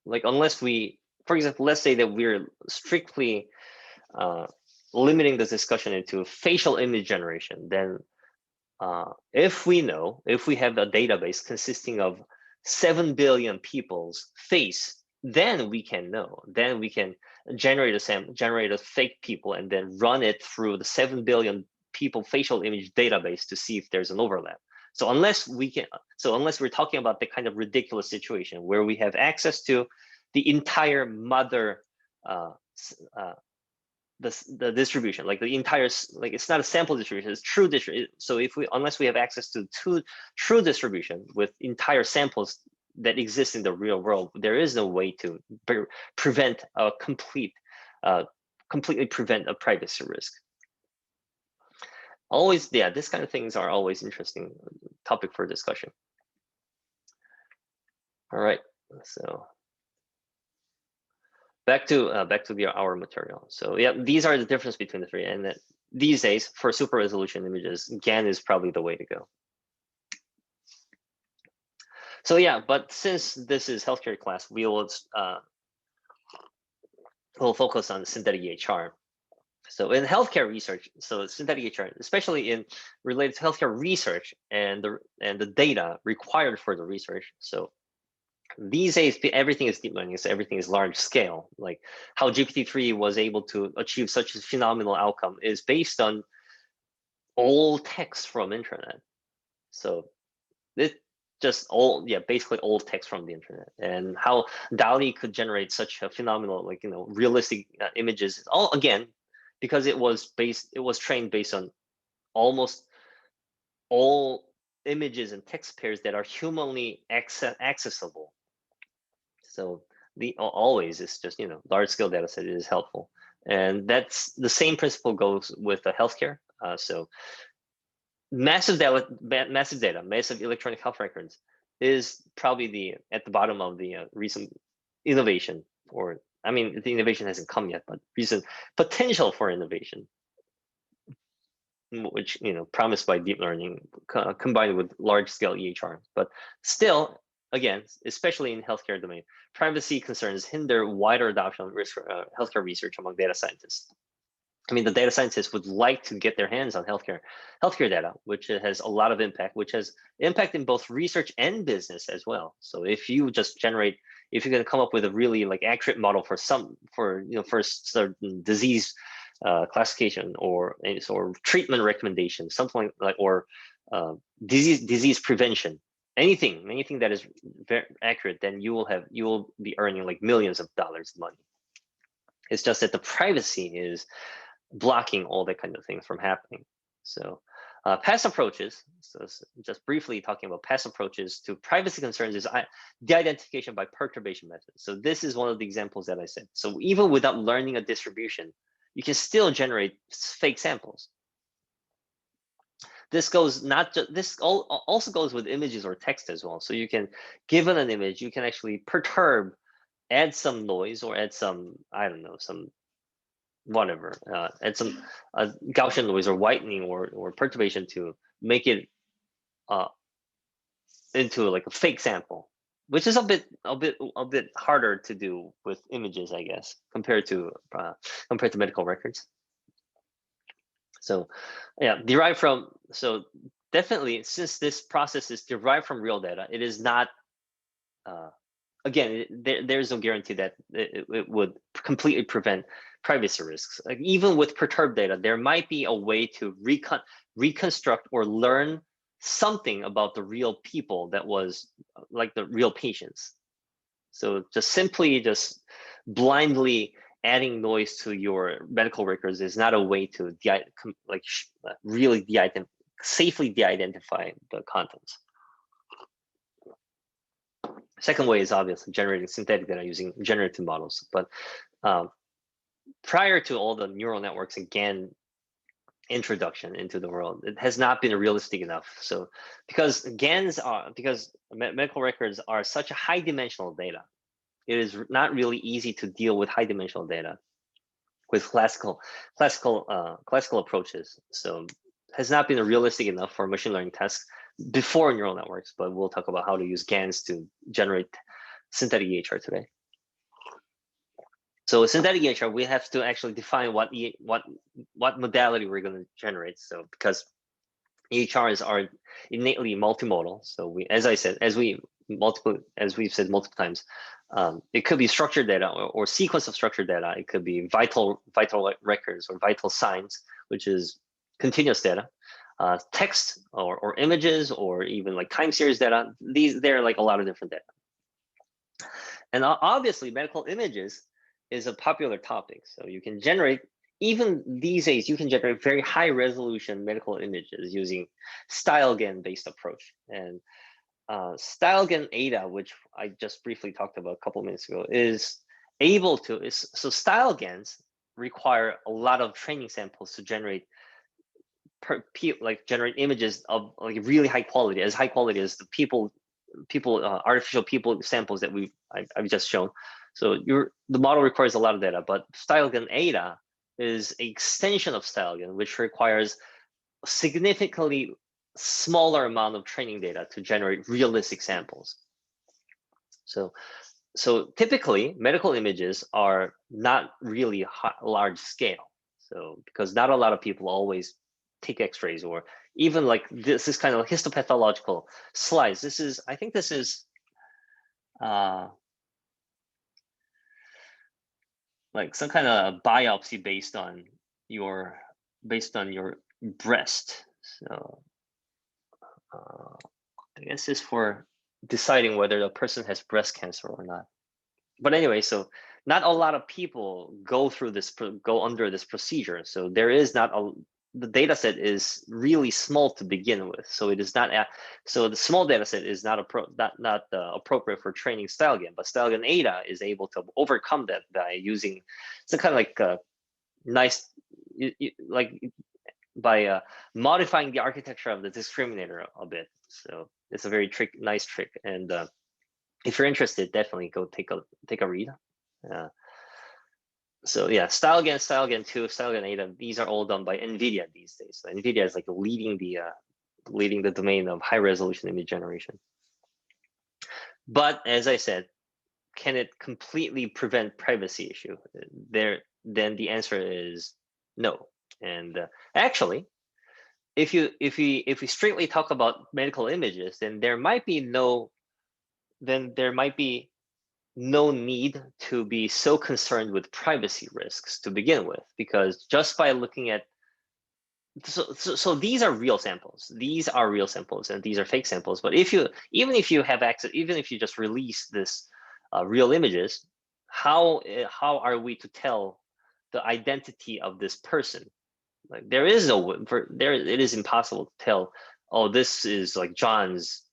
unless we, for example, let's say that we're strictly limiting this discussion into facial image generation, then if we have a database consisting of 7 billion people's face, then we can know. Then we can generate a fake people and then run it through the 7 billion people facial image database to see if there's an overlap. So unless we're talking about the kind of ridiculous situation where we have access to the entire mother, the distribution, like the entire, it's not a sample distribution, it's true distribution. So unless we have access to true distribution with entire samples that exist in the real world, there is no way to prevent a completely prevent a privacy risk. Always, yeah, this kind of things are always interesting topic for discussion. All right, so back to our material. So yeah, these are the difference between the three, and that these days for super resolution images, GAN is probably the way to go. So yeah, but since this is healthcare class, we will we'll focus on synthetic EHR. So in healthcare research, so synthetic EHR, especially in related to healthcare research and the data required for the research. So these days, everything is deep learning, so everything is large scale. Like how GPT-3 was able to achieve such a phenomenal outcome is based on all text from internet. So it just basically all text from the internet, and how DALL-E could generate such a phenomenal, realistic images, all again because it was trained based on almost all images and text pairs that are humanly accessible. So always it's just, large scale data set is helpful. And that's the same principle goes with the healthcare. So massive electronic health records is probably at the bottom of the recent innovation, or I mean, the innovation hasn't come yet, but recent potential for innovation, which promised by deep learning combined with large-scale EHR. But still, again, especially in healthcare domain, privacy concerns hinder wider adoption of healthcare research among data scientists. I mean, the data scientists would like to get their hands on healthcare data, which has a lot of impact, which has impact in both research and business as well. So if you just generate, if you're going to come up with a really accurate model for certain disease classification or treatment recommendation, something like, or disease prevention, anything that is very accurate, then you will be earning millions of dollars of money. It's just that the privacy is blocking all that kind of things from happening. So past approaches, so just briefly talking about past approaches to privacy concerns, is de-identification by perturbation methods. So this is one of the examples that I said. So even without learning a distribution, you can still generate fake samples. This goes also goes with images or text as well. So you can, given an image, you can actually perturb, add some noise, or add some, I don't know, some whatever, add some Gaussian noise or whitening or perturbation to make it into a fake sample, which is a bit harder to do with images, I guess, compared to medical records. So yeah, so definitely, since this process is derived from real data, it is not again, there's no guarantee that it would completely prevent privacy risks. Even with perturbed data, there might be a way to reconstruct or learn something about the real people that was the real patients. So simply blindly adding noise to your medical records is not a way to really safely de-identify the contents. Second way is obviously generating synthetic data using generative models. But prior to all the neural networks and GAN introduction into the world, it has not been realistic enough. So because medical records are such a high dimensional data, it is not really easy to deal with high dimensional data with classical approaches. So has not been realistic enough for machine learning tasks before neural networks, but we'll talk about how to use GANs to generate synthetic EHR today. So synthetic EHR, we have to actually define what modality we're going to generate. So because EHRs are innately multimodal, so as we've said multiple times, it could be structured data or sequence of structured data. It could be vital records or vital signs, which is continuous data. Text or images, or even time series data. They're a lot of different data. And obviously medical images is a popular topic. So you can generate, even these days, you can generate very high resolution medical images using StyleGAN based approach. And StyleGAN ADA, which I just briefly talked about a couple of minutes ago, is able to, so StyleGANs require a lot of training samples to generate generate images of really high quality, as high quality as the artificial people samples that I've just shown. So the model requires a lot of data, but StyleGAN ADA is an extension of StyleGAN, which requires a significantly smaller amount of training data to generate realistic samples. So typically medical images are not really large scale. So because not a lot of people always take x-rays, or even this is kind of histopathological slides. I think this is some kind of biopsy based on your breast. So I guess it's for deciding whether the person has breast cancer or not. But anyway, so not a lot of people go under this procedure. So there is the data set is really small to begin with. So it is not, so the small data set is not appropriate for training StyleGAN, but StyleGAN ADA is able to overcome that by using some kind of nice, modifying the architecture of the discriminator a bit. So it's a very nice trick. And if you're interested, definitely go take a read. So yeah, StyleGAN, StyleGAN 2, StyleGAN 8, these are all done by NVIDIA these days. So NVIDIA is like leading the domain of high resolution image generation. But as I said, can it completely prevent privacy issue? Then the answer is no. And actually, if we strictly talk about medical images, then there might be no need to be so concerned with privacy risks to begin with, because just by looking at so these are real samples. These are real samples, and these are fake samples. But even if you have access, even if you just release this real images, how are we to tell the identity of this person? Like there is no it is impossible to tell. Oh, this is like John's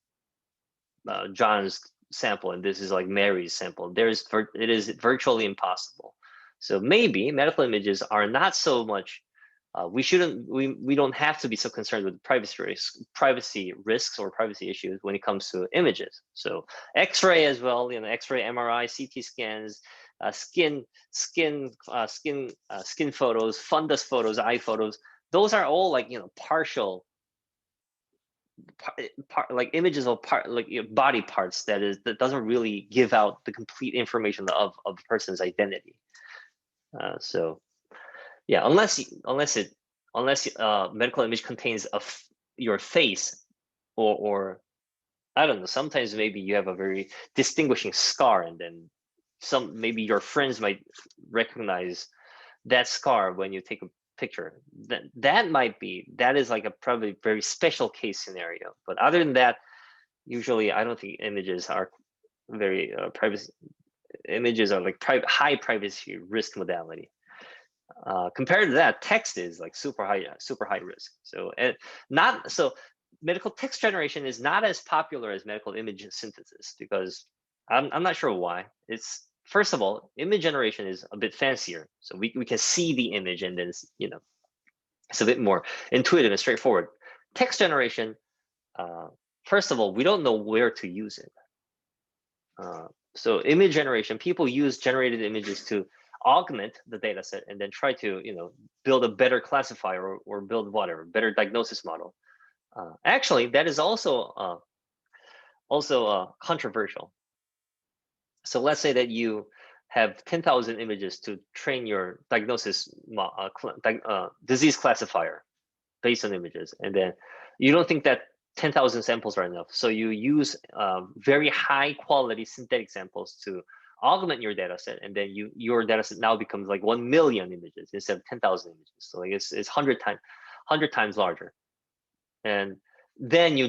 sample, and this is like Mary's sample. It is virtually impossible. So maybe medical images are not so much. We don't have to be so concerned with privacy risks or privacy issues when it comes to images. So X-ray as well, X-ray, MRI, CT scans, skin photos, fundus photos, eye photos. Those are all like partial. Like images of body parts that doesn't really give out the complete information of a person's identity. So yeah, unless medical image contains your face or I don't know, sometimes maybe you have a very distinguishing scar, and then maybe your friends might recognize that scar when you take a picture. That is like a probably very special case scenario. But other than that, usually I don't think images are very privacy. Images are like high privacy risk modality. Compared to that, text is like super high risk. So medical text generation is not as popular as medical image synthesis, because I'm not sure why. It's first of all, image generation is a bit fancier, so we can see the image, and then it's a bit more intuitive and straightforward. Text generation, first of all, we don't know where to use it. So image generation, people use generated images to augment the data set and then try to build a better classifier or build whatever better diagnosis model. Actually, that is also controversial. So let's say that you have 10,000 images to train your diagnosis disease classifier based on images, and then you don't think that 10,000 samples are enough, so you use very high quality synthetic samples to augment your data set, and then your data set now becomes like 1 million images instead of 10,000 images. So like it's 100 times larger, and then you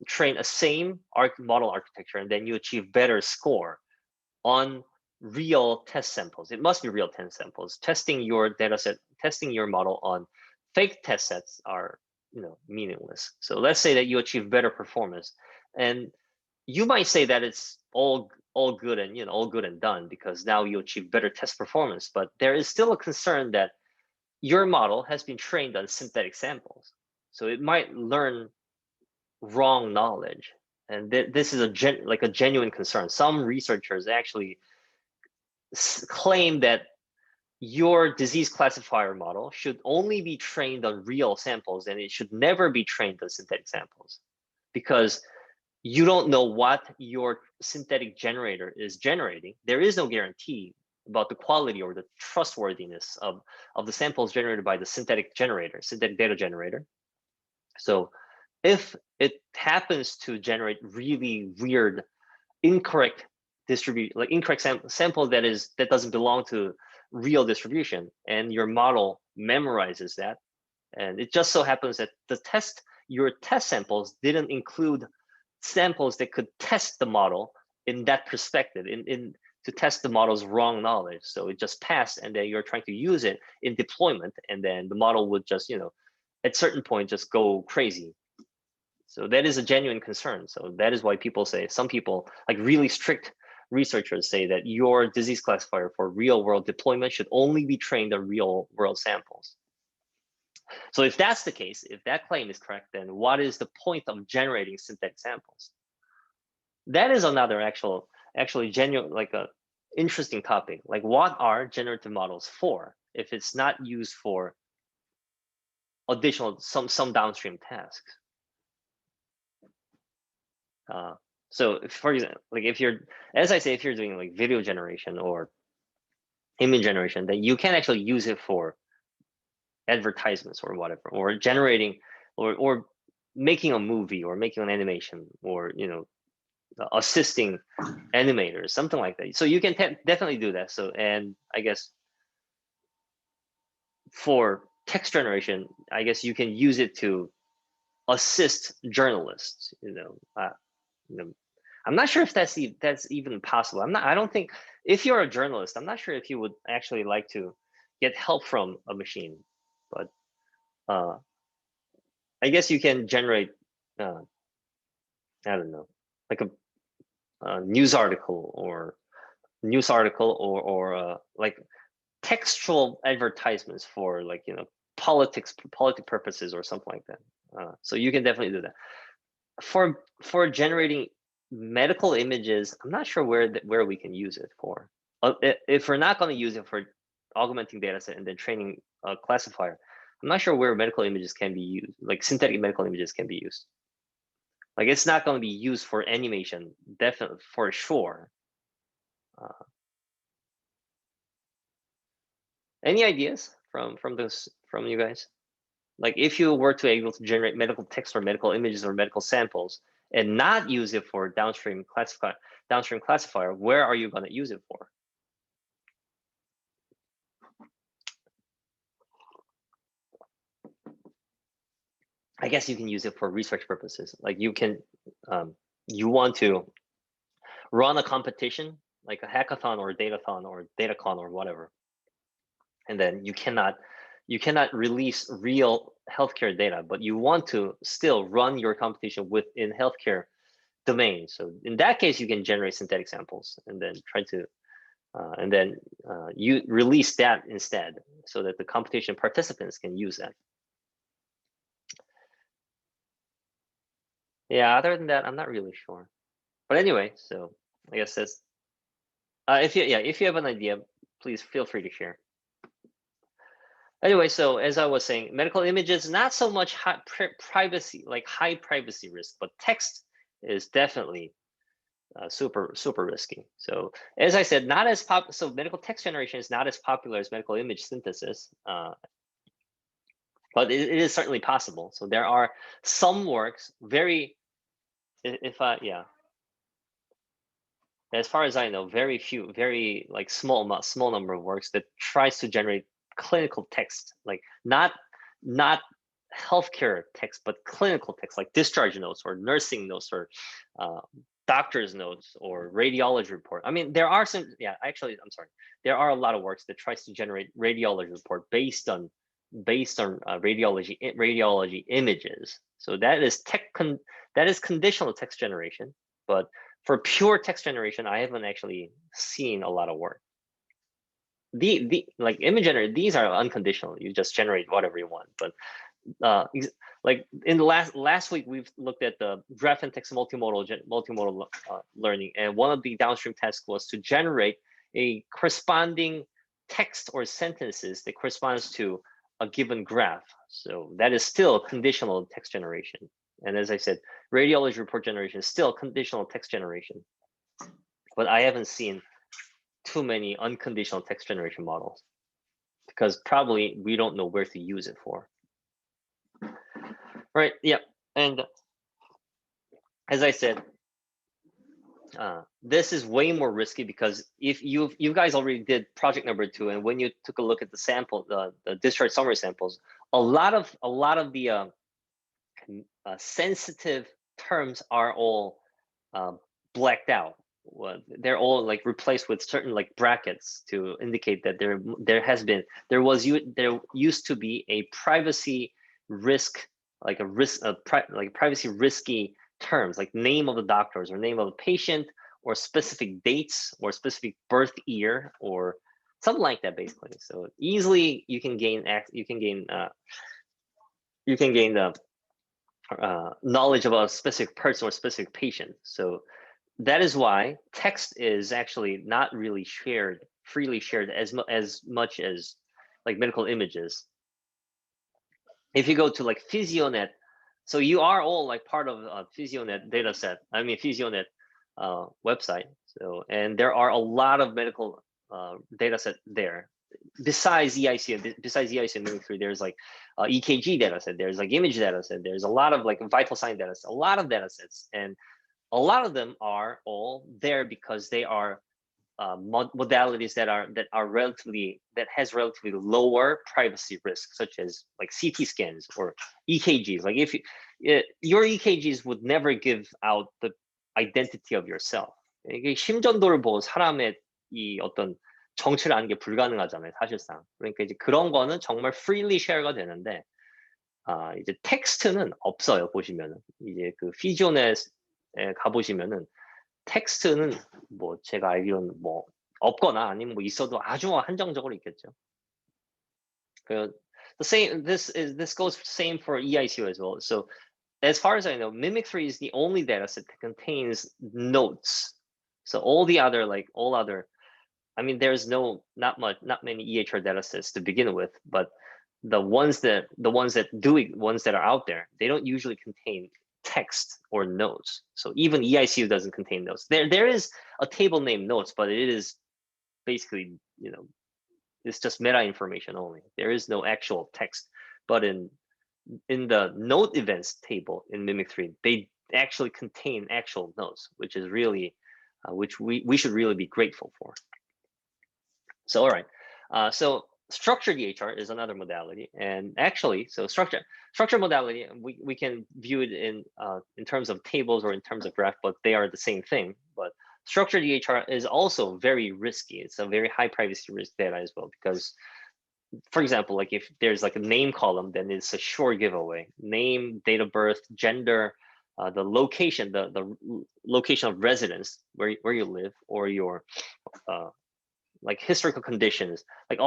train a same model architecture, and then you achieve better score on real test samples. It must be real test samples. Testing your data set, testing your model on fake test sets are meaningless. So let's say that you achieve better performance, and you might say that it's all good and all good and done because now you achieve better test performance. But there is still a concern that your model has been trained on synthetic samples, so it might learn wrong knowledge, and this is a genuine concern. Some researchers actually claim that your disease classifier model should only be trained on real samples, and it should never be trained on synthetic samples, because you don't know what your synthetic generator is generating. There is no guarantee about the quality or the trustworthiness of the samples generated by the synthetic data generator. So if it happens to generate really weird, incorrect sample that doesn't belong to real distribution, and your model memorizes that, and it just so happens that your test samples didn't include samples that could test the model in that perspective, to test the model's wrong knowledge. So it just passed, and then you're trying to use it in deployment, and then the model would just at certain point just go crazy. So that is a genuine concern. So that is why some people, like really strict researchers, say that your disease classifier for real world deployment should only be trained on real world samples. So if that's the case, if that claim is correct, then what is the point of generating synthetic samples? That is another actually genuine, like a interesting topic. Like, what are generative models for if it's not used for additional some downstream tasks? So for example, like if you're, as I say, if you're doing like video generation or image generation, then you can actually use it for advertisements or whatever, or generating or making a movie or making an animation, or assisting animators, something like that. So you can definitely do that. So, and I guess for text generation, I guess you can use it to assist journalists. I'm not sure if that's even possible. I don't think, if you're a journalist, I'm not sure if you would actually like to get help from a machine. But I guess you can generate, I don't know, like a news article or like textual advertisements for, like, politic purposes or something like that. So you can definitely do that. For generating medical images, I'm not sure where we can use it for. If we're not going to use it for augmenting data set and then training a classifier, I'm not sure where medical images can be used, like synthetic medical images can be used. Like, it's not going to be used for animation, definitely, for sure. Any ideas from you guys? Like, if you were to able to generate medical text or medical images or medical samples and not use it for downstream classifier, where are you going to use it for? I guess you can use it for research purposes. Like, you can, you want to run a competition, like a hackathon or a datathon or datacon or whatever, and then you cannot release real healthcare data, but you want to still run your competition within healthcare domain. So in that case, you can generate synthetic samples and then try to, you release that instead, so that the competition participants can use that. Yeah, other than that, I'm not really sure. But anyway, so I guess that's, if you have an idea, please feel free to share. Anyway, so as I was saying, medical images, not so much high privacy risk, but text is definitely super risky. So as I said, not as so medical text generation is not as popular as medical image synthesis, but it is certainly possible. So there are some works, as far as I know, very few, very like small number of works that tries to generate clinical text, like not healthcare text, but clinical text, like discharge notes or nursing notes or doctor's notes or radiology report. I mean, there are some, actually, I'm sorry, there are a lot of works that tries to generate radiology report based on radiology images. So that is conditional text generation. But for pure text generation, I haven't actually seen a lot of work. Like image generator, these are unconditional. You just generate whatever you want. But like in the last week, we've looked at the graph and text multimodal learning, and one of the downstream tasks was to generate a corresponding text or sentences that corresponds to a given graph. So that is still conditional text generation. And as I said, radiology report generation is still conditional text generation. But I haven't seen too many unconditional text generation models, because probably we don't know where to use it for. Right, yeah. And as I said, this is way more risky, because if you guys already did project number 2, and when you took a look at the sample, the discharge summary samples, a lot of the sensitive terms are all blacked out. They're all like replaced with certain like brackets to indicate that there used to be a privacy risk, like privacy risky terms, like name of the doctors or name of the patient or specific dates or specific birth year or something like that, basically. So easily you can gain you can gain the knowledge about a specific person or specific patient. So that is why text is actually not really freely shared as much as like medical images. If you go to like PhysioNet, so you are all like part of a PhysioNet data set. I mean PhysioNet website. So, and there are a lot of medical data set there. Besides EIC and Mimicry, there's like EKG data set. There's like image data set. There's a lot of like vital sign data set. A lot of data sets, and a lot of them are all there because they are modalities that has relatively lower privacy risk, such as like CT scans or EKGs. Like if your EKGs would never give out the identity of yourself. 이게 심전도를 보고 사람의 이 어떤 정체를 아는 게 불가능하잖아요, 사실상. 그러니까 이제 그런 거는 정말 freely share가 되는데, 이제 텍스트는 없어요. 보시면은 이제 그 피지오넷에 가보시면은 텍스트는 뭐 제가 알기로는 뭐 없거나 아니면 뭐 있어도 아주 한정적으로 있겠죠. 그 this goes same for EICO as well. So as far as I know, Mimic3 is the only dataset that contains notes. So all other, I mean, there's not many EHR datasets to begin with, but the ones that are out there, they don't usually contain text or notes. So even EICU doesn't contain notes. There is a table named notes, but it is basically, it's just meta information only. There is no actual text. But in the note events table in Mimic3, they actually contain actual notes, which is really, which we should really be grateful for. So all right, so structured EHR is another modality, and actually, so structured modality, we can view it in terms of tables or in terms of graph, but they are the same thing. But structured EHR is also very risky. It's a very high privacy risk data as well, because, for example, like if there's like a name column, then it's a sure giveaway. Name, date of birth, gender, the location, the location of residence where you live, or your like historical conditions, like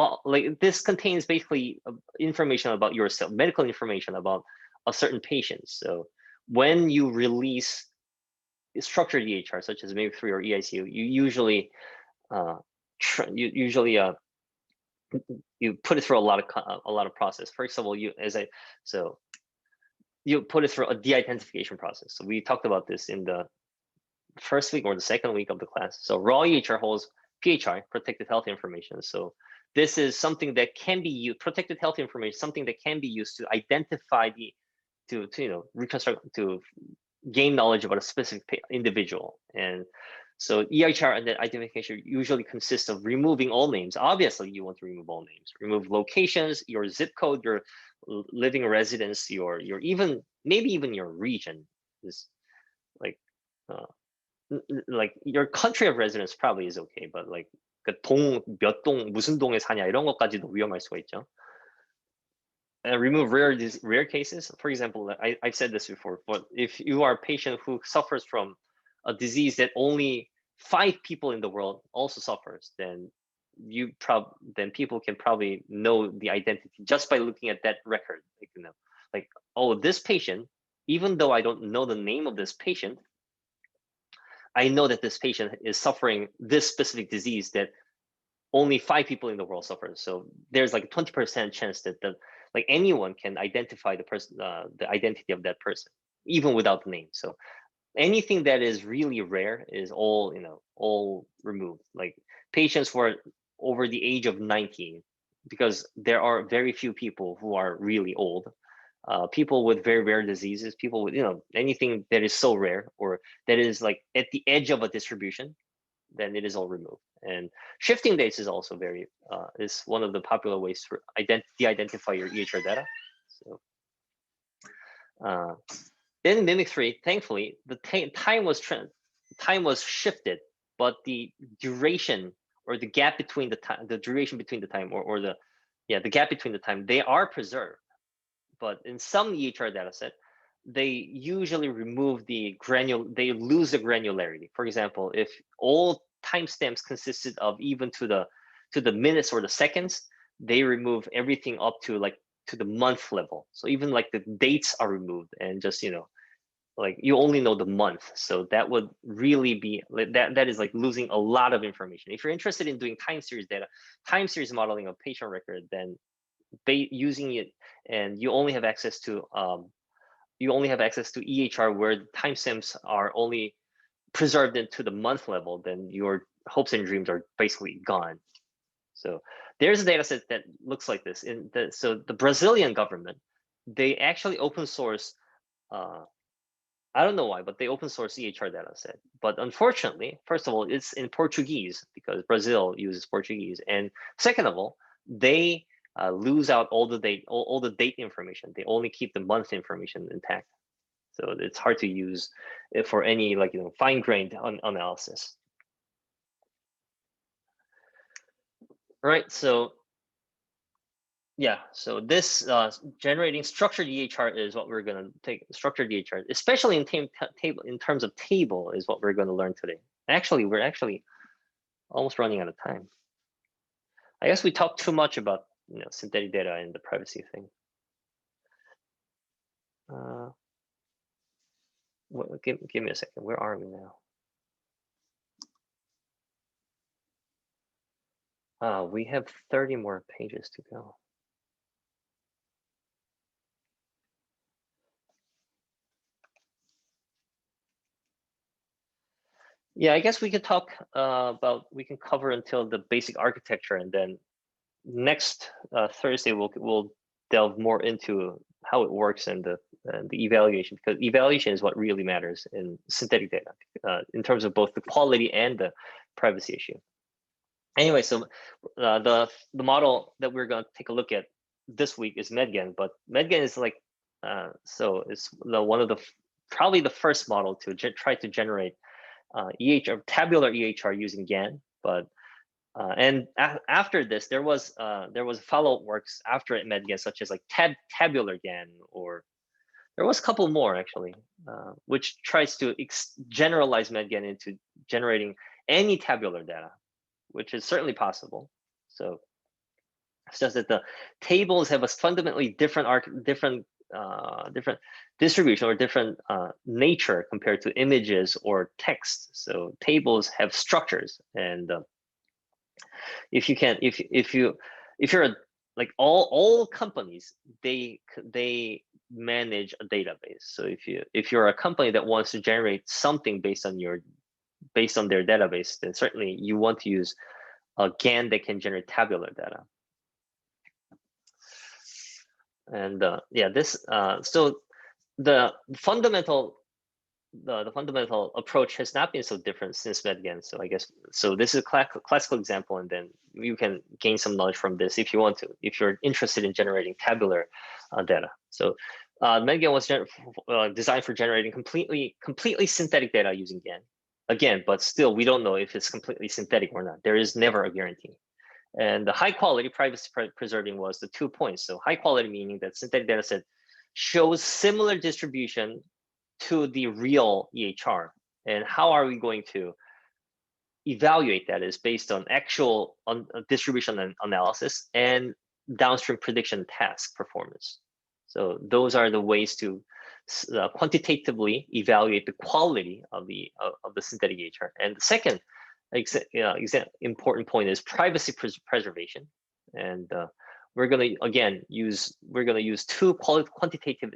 this contains basically information about yourself, medical information about a certain patient. So when you release structured EHR such as Mimic3 or EICU, you usually you put it through a lot of process. First of all, you put it through a de-identification process. So we talked about this in the first week or the second week of the class. So raw EHR holds PHI, protected health information. So this is something that can be used, protected health information, something that can be used to identify reconstruct, to gain knowledge about a specific individual. And so EHR and the identification usually consists of removing all names. Obviously, you want to remove all names. Remove locations, your zip code, your living residence, your maybe even your region is like your country of residence probably is okay, but like 몇 동 무슨 동에 사냐 이런 것까지도 위험할 수가 있죠. And remove rare cases. For example, I've said this before, but if you are a patient who suffers from a disease that only 5 people in the world also suffers, then people can probably know the identity just by looking at that record. Like, oh, this patient, even though I don't know the name of this patient, I know that this patient is suffering this specific disease that only 5 people in the world suffer. So there's like a 20% chance that like anyone can identify the person, the identity of that person, even without the name. So anything that is really rare is all removed. Like patients who are over the age of 90, because there are very few people who are really old. People with very rare diseases, people with anything that is so rare or that is like at the edge of a distribution, then it is all removed. And shifting dates is also is one of the popular ways to de-identify your EHR data. So in Mimic3, thankfully, the time was shifted, but the duration or the gap between the time, the duration between the time, or the gap between the time, they are preserved. But in some EHR dataset, they usually remove they lose the granularity. For example, if all timestamps consisted of even to the minutes or the seconds, they remove everything up to like to the month level. So even like the dates are removed and just, like you only know the month. So that would really be, that is like losing a lot of information. If you're interested in doing time series data, time series modeling of patient record, then using it, and you only have access to EHR where the timestamps are only preserved into the month level, then your hopes and dreams are basically gone. So there's a data set that looks like this. So the Brazilian government, they actually open source, I don't know why, but they open source EHR data set. But unfortunately, first of all, it's in Portuguese because Brazil uses Portuguese. And second of all, they lose out all the date information. They only keep the month information intact. So it's hard to use it for any fine-grained analysis. All right, so yeah, so this generating structured EHR is what we're going to take. Structured EHR, especially in terms of table, is what we're going to learn today. Actually, we're actually almost running out of time. I guess we talked too much about synthetic data and the privacy thing. Give me a second. Where are we now? We have 30 more pages to go. Yeah, I guess we could talk we can cover until the basic architecture, and then next Thursday we'll delve more into how it works and the evaluation, because evaluation is what really matters in synthetic data in terms of both the quality and the privacy issue. Anyway, so the model that we're going to take a look at this week is MedGAN, but MedGAN is like so it's one of the probably the first model to try to generate EHR, tabular EHR using GAN, but and after this, there was follow-up works after it MedGAN, such as like tabular GAN, or there was a couple more actually, which tries to generalize MedGAN into generating any tabular data, which is certainly possible. So it's just that the tables have a fundamentally different distribution or different nature compared to images or text. So tables have structures, and if you're like all companies, they manage a database. So if you're a company that wants to generate something based on their database, then certainly you want to use a GAN that can generate tabular data. And yeah, this so the fundamental approach has not been so different since MedGAN. So I guess this is a classical example, and then you can gain some knowledge from this if you want to, if you're interested in generating tabular data. So MedGAN was designed for generating completely synthetic data using GAN. Again, but still, we don't know if it's completely synthetic or not. There is never a guarantee. And the high quality privacy preserving was the 2 points. So high quality meaning that synthetic data set shows similar distribution to the real EHR. And how are we going to evaluate that is based on actual distribution and analysis and downstream prediction task performance. So those are the ways to quantitatively evaluate the quality of the synthetic EHR. And the second important point is privacy preservation. And we're going to use two quantitative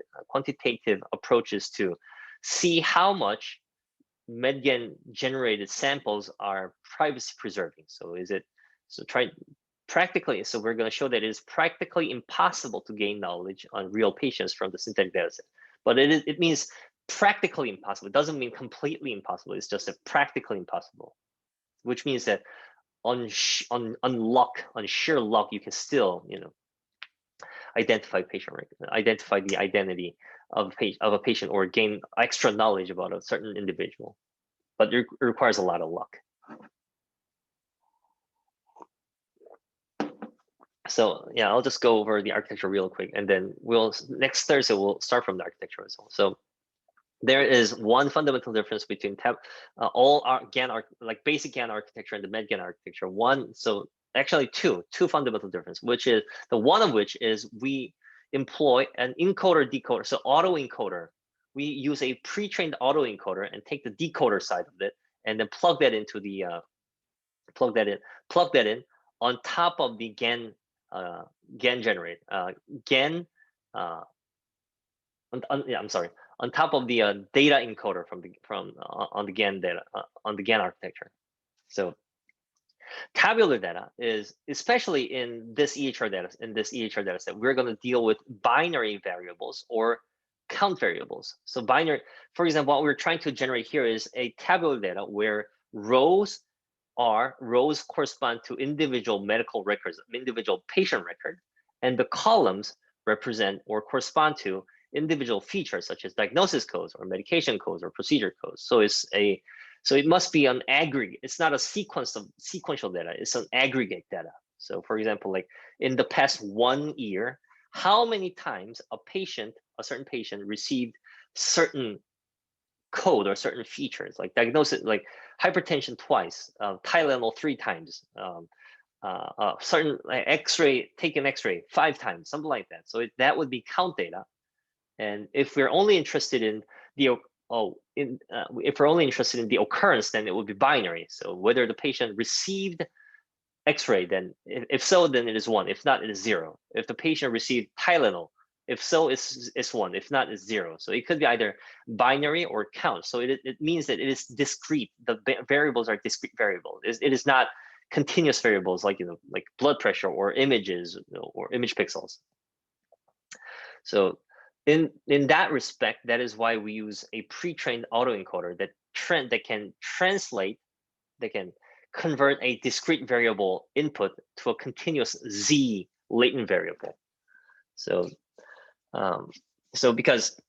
approaches to see how much MedGAN generated samples are privacy preserving. So practically, so we're going to show that it is practically impossible to gain knowledge on real patients from the synthetic data set. But it means practically impossible. It doesn't mean completely impossible. It's just practically impossible, which means that on sheer luck, you can still identify the identity of a patient, or gain extra knowledge about a certain individual. But it requires a lot of luck. So yeah, I'll just go over the architecture real quick, and then next Thursday we'll start from the architecture as well. So there is one fundamental difference between all our GAN like basic GAN architecture and the MedGAN architecture. Actually two fundamental differences, which is one of which is employ an encoder decoder. So autoencoder, we use a pre-trained autoencoder and take the decoder side of it and then plug that into the plug that in on top of the GAN generator on top of the data encoder on the GAN data on the GAN architecture. So tabular data is, especially in this EHR data set, we're going to deal with binary variables or count variables. So binary, for example, what we're trying to generate here is a tabular data where rows correspond to individual medical records, individual patient record, and the columns represent or correspond to individual features such as diagnosis codes or medication codes or procedure codes. So it must be an aggregate. It's not a sequence of sequential data. It's an aggregate data. So for example, like in the past 1 year, how many times a certain patient received certain code or certain features, like diagnosis, like hypertension twice, Tylenol 3 times, certain X-ray, take an X-ray 5 times, something like that. So that would be count data. And if we're only interested in the if we're only interested in the occurrence, then it would be binary. So whether the patient received X-ray, then if so, then it is 1. If not, it is 0. If the patient received Tylenol, if so, it's 1. If not, it's 0. So it could be either binary or count. So it means that it is discrete. The variables are discrete variables. It is not continuous variables like like blood pressure or images or image pixels. So in that respect, that is why we use a pre-trained autoencoder that can translate, that can convert a discrete variable input to a continuous Z latent variable. So because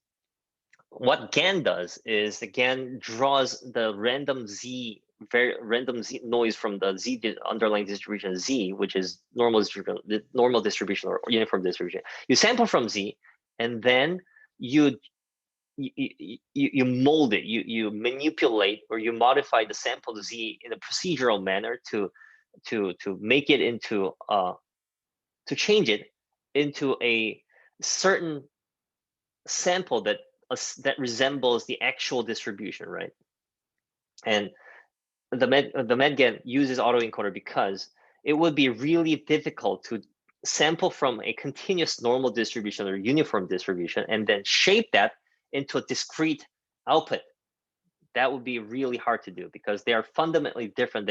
what GAN does is the GAN draws the random Z noise from the underlying distribution Z, which is normal distribution or uniform distribution. You sample from Z, and then you mold it, you manipulate or you modify the sample Z in a procedural manner to make it into to change it into a certain sample that resembles the actual distribution, right? And the MedGAN uses autoencoder because it would be really difficult to sample from a continuous normal distribution or uniform distribution and then shape that into a discrete output. That would be really hard to do because they are fundamentally different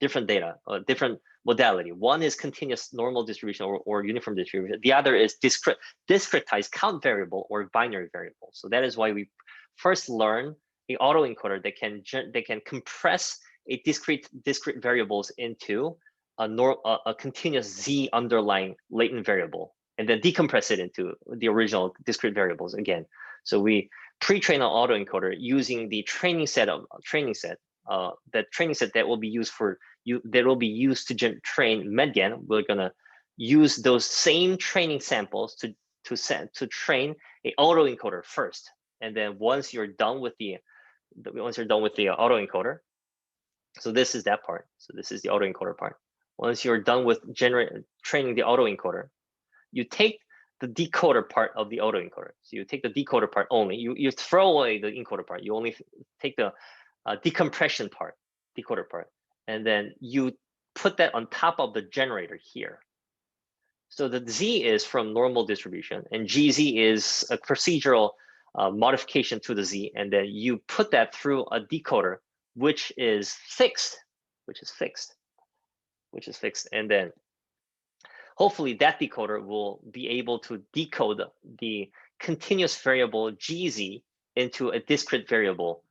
different modality. One is continuous normal distribution or uniform distribution. The other is discretized count variable or binary variable. So that is why we first learn the autoencoder that can compress a discrete variables into a continuous Z underlying latent variable, and then decompress it into the original discrete variables again. So we pre-train an autoencoder using the training set that will be used to train MedGAN. We're gonna use those same training samples to train a autoencoder first, and then once you're done with the autoencoder, so this is that part. So this is the autoencoder part. Once you're done with training the autoencoder, you take the decoder part of the autoencoder. So you take the decoder part only. You throw away the encoder part. You only take the decompression part, decoder part, and then you put that on top of the generator here. So the Z is from normal distribution, and GZ is a procedural modification to the Z, and then you put that through a decoder, which is fixed, and then hopefully that decoder will be able to decode the continuous variable GZ into a discrete variable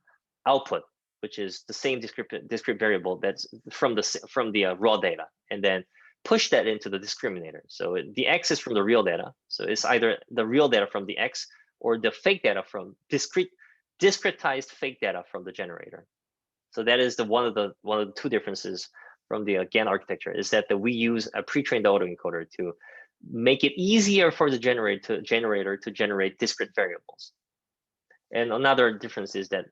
output, which is the same discrete variable that's from the raw data, and then push that into the discriminator. So the X is from the real data. So it's either the real data from the X or the fake data from discretized fake data from the generator. So that is one of the two differences from the GAN architecture, is that we use a pre-trained autoencoder to make it easier for the generator to generate discrete variables. And another difference is that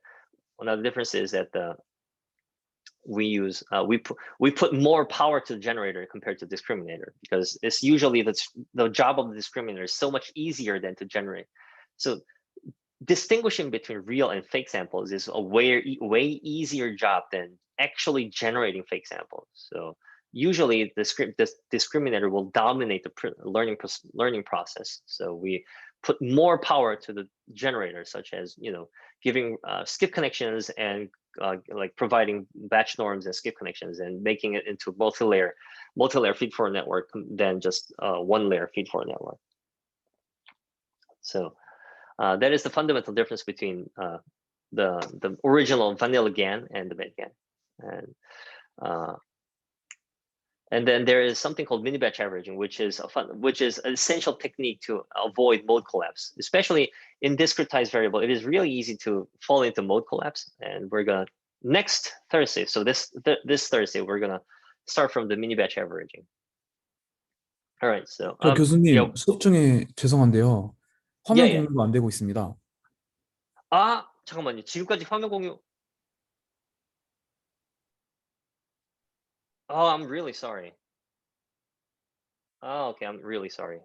we put more power to the generator compared to discriminator, because it's usually the job of the discriminator is so much easier than to generate. So distinguishing between real and fake samples is a way easier job than actually generating fake samples. So usually the discriminator will dominate the learning process. So we put more power to the generator, such as, you know, giving skip connections and like providing batch norms and skip connections and making it into multi-layer feed-forward network than just one-layer feed-forward network. So that is the fundamental difference between the original vanilla GAN and the MedGAN. And then there is something called mini-batch averaging, which is an essential technique to avoid mode collapse, especially in discretized variable. It is really easy to fall into mode collapse, and we're gonna next Thursday. So this Thursday we're gonna start from the mini-batch averaging. All right. So 교수님, yeah. 수업 중에 죄송한데요. 화면 Yeah, yeah. 공유가 안 되고 있습니다. 아, 잠깐만요. 지금까지 화면 공유. Oh, I'm really sorry. 아, okay. I'm really sorry.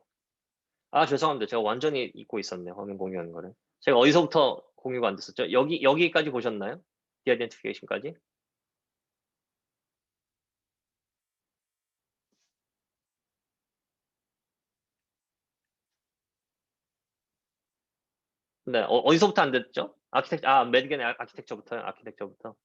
아, 죄송합니다. 제가 완전히 잊고 있었네요. 화면 공유하는 거를. 제가 어디서부터 공유가 안 됐었죠? 여기까지 보셨나요? 디아이덴티피케이션까지? 네, 어디서부터 안 됐죠? 매드겐 아키텍처부터요? 아키텍처부터.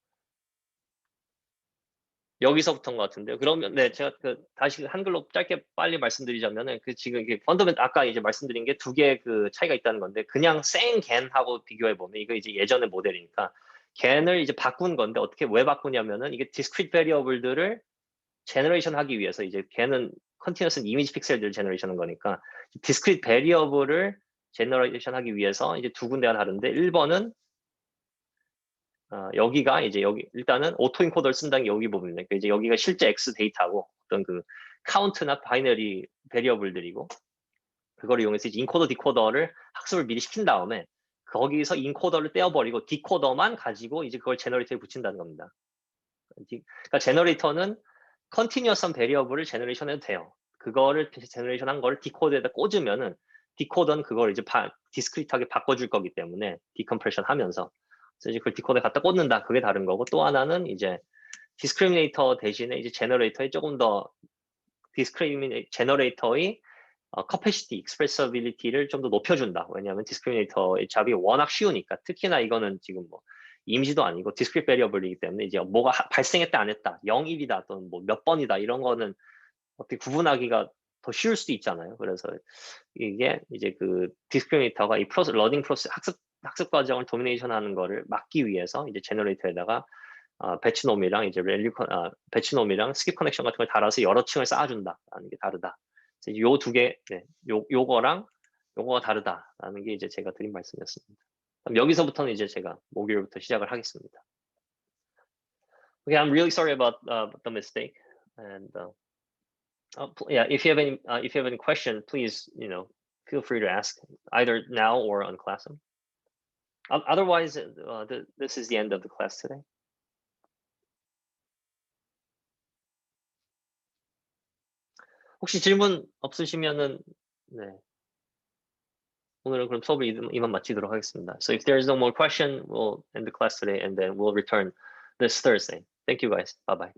여기서부터인 것 같은데요. 그러면 네, 제가 다시 한글로 짧게 빨리 말씀드리자면은 지금 이게 펀더멘트 아까 이제 말씀드린 게 두 개 차이가 있다는 건데, 그냥 생 겐하고 비교해 보면 이거 이제 예전의 모델이니까 겐을 이제 바꾼 건데, 왜 바꾸냐면은 이게 디스크리트 베리어블들을 제너레이션 하기 위해서, 이제 겐은 컨티뉴어스 이미지 픽셀들을 제너레이션 하는 거니까 디스크리트 베리어블을 제너레이션 하기 위해서 이제 두 군데가 다른데, 1번은 여기가 이제 일단은 오토인코더를 쓴다는 게 여기 부분입니다. 그러니까 이제 여기가 실제 X 데이터고 어떤 카운트나 바이너리 베리어블들이고, 그거를 이용해서 이제 인코더 디코더를 학습을 미리 시킨 다음에 거기서 인코더를 떼어버리고 디코더만 가지고 이제 그걸 제너레이터에 붙인다는 겁니다. 그러니까 제너레이터는 컨티뉴어스한 베리어블을 제너레이션 해도 돼요. 그거를 제너레이션 한 거를 디코더에다 꽂으면은 디코더는 그걸 이제 디스크리트하게 바꿔줄 거기 때문에 디컴프레션 하면서, 그래서 이제 그걸 디코더에 갖다 꽂는다. 그게 다른 거고, 또 하나는 이제 디스크리미네이터 대신에 이제 제너레이터에 조금 더 제너레이터의 커패시티, 익스프레서빌리티를 좀 더 높여준다. 왜냐하면 디스크리미네이터의 잡이 워낙 쉬우니까. 특히나 이거는 지금 뭐 이미지도 아니고 디스크리트 베리어블이기 때문에 이제 뭐가 발생했다 안 했다, 0, 1이다 또는 뭐 몇 번이다, 이런 거는 어떻게 구분하기가 더 쉬울 수도 있잖아요. 그래서 이게 이제 디스크리미네이터가 이 러닝 프로세스, 학습 과정을 도미네이션 하는 거를 막기 위해서 이제 제너레이터에다가 배치놈이랑 이제 배치놈이랑 스킵 커넥션 같은 걸 달아서 여러 층을 쌓아준다라는 게 다르다. 요 두 개, 네, 요거랑 요거가 다르다라는 게 이제 제가 드린 말씀이었습니다. 그럼 여기서부터는 이제 제가 목요일부터 시작을 하겠습니다. Okay, I'm really sorry about the mistake, and yeah, if you have any question, please, you know, feel free to ask either now or on class. Otherwise, this is the end of the class today. 혹시 질문 없으시면은, 네, 오늘은 그럼 수업을 이만 마치도록 하겠습니다. So if there is no more question, we'll end the class today, and then we'll return this Thursday. Thank you guys. Bye bye.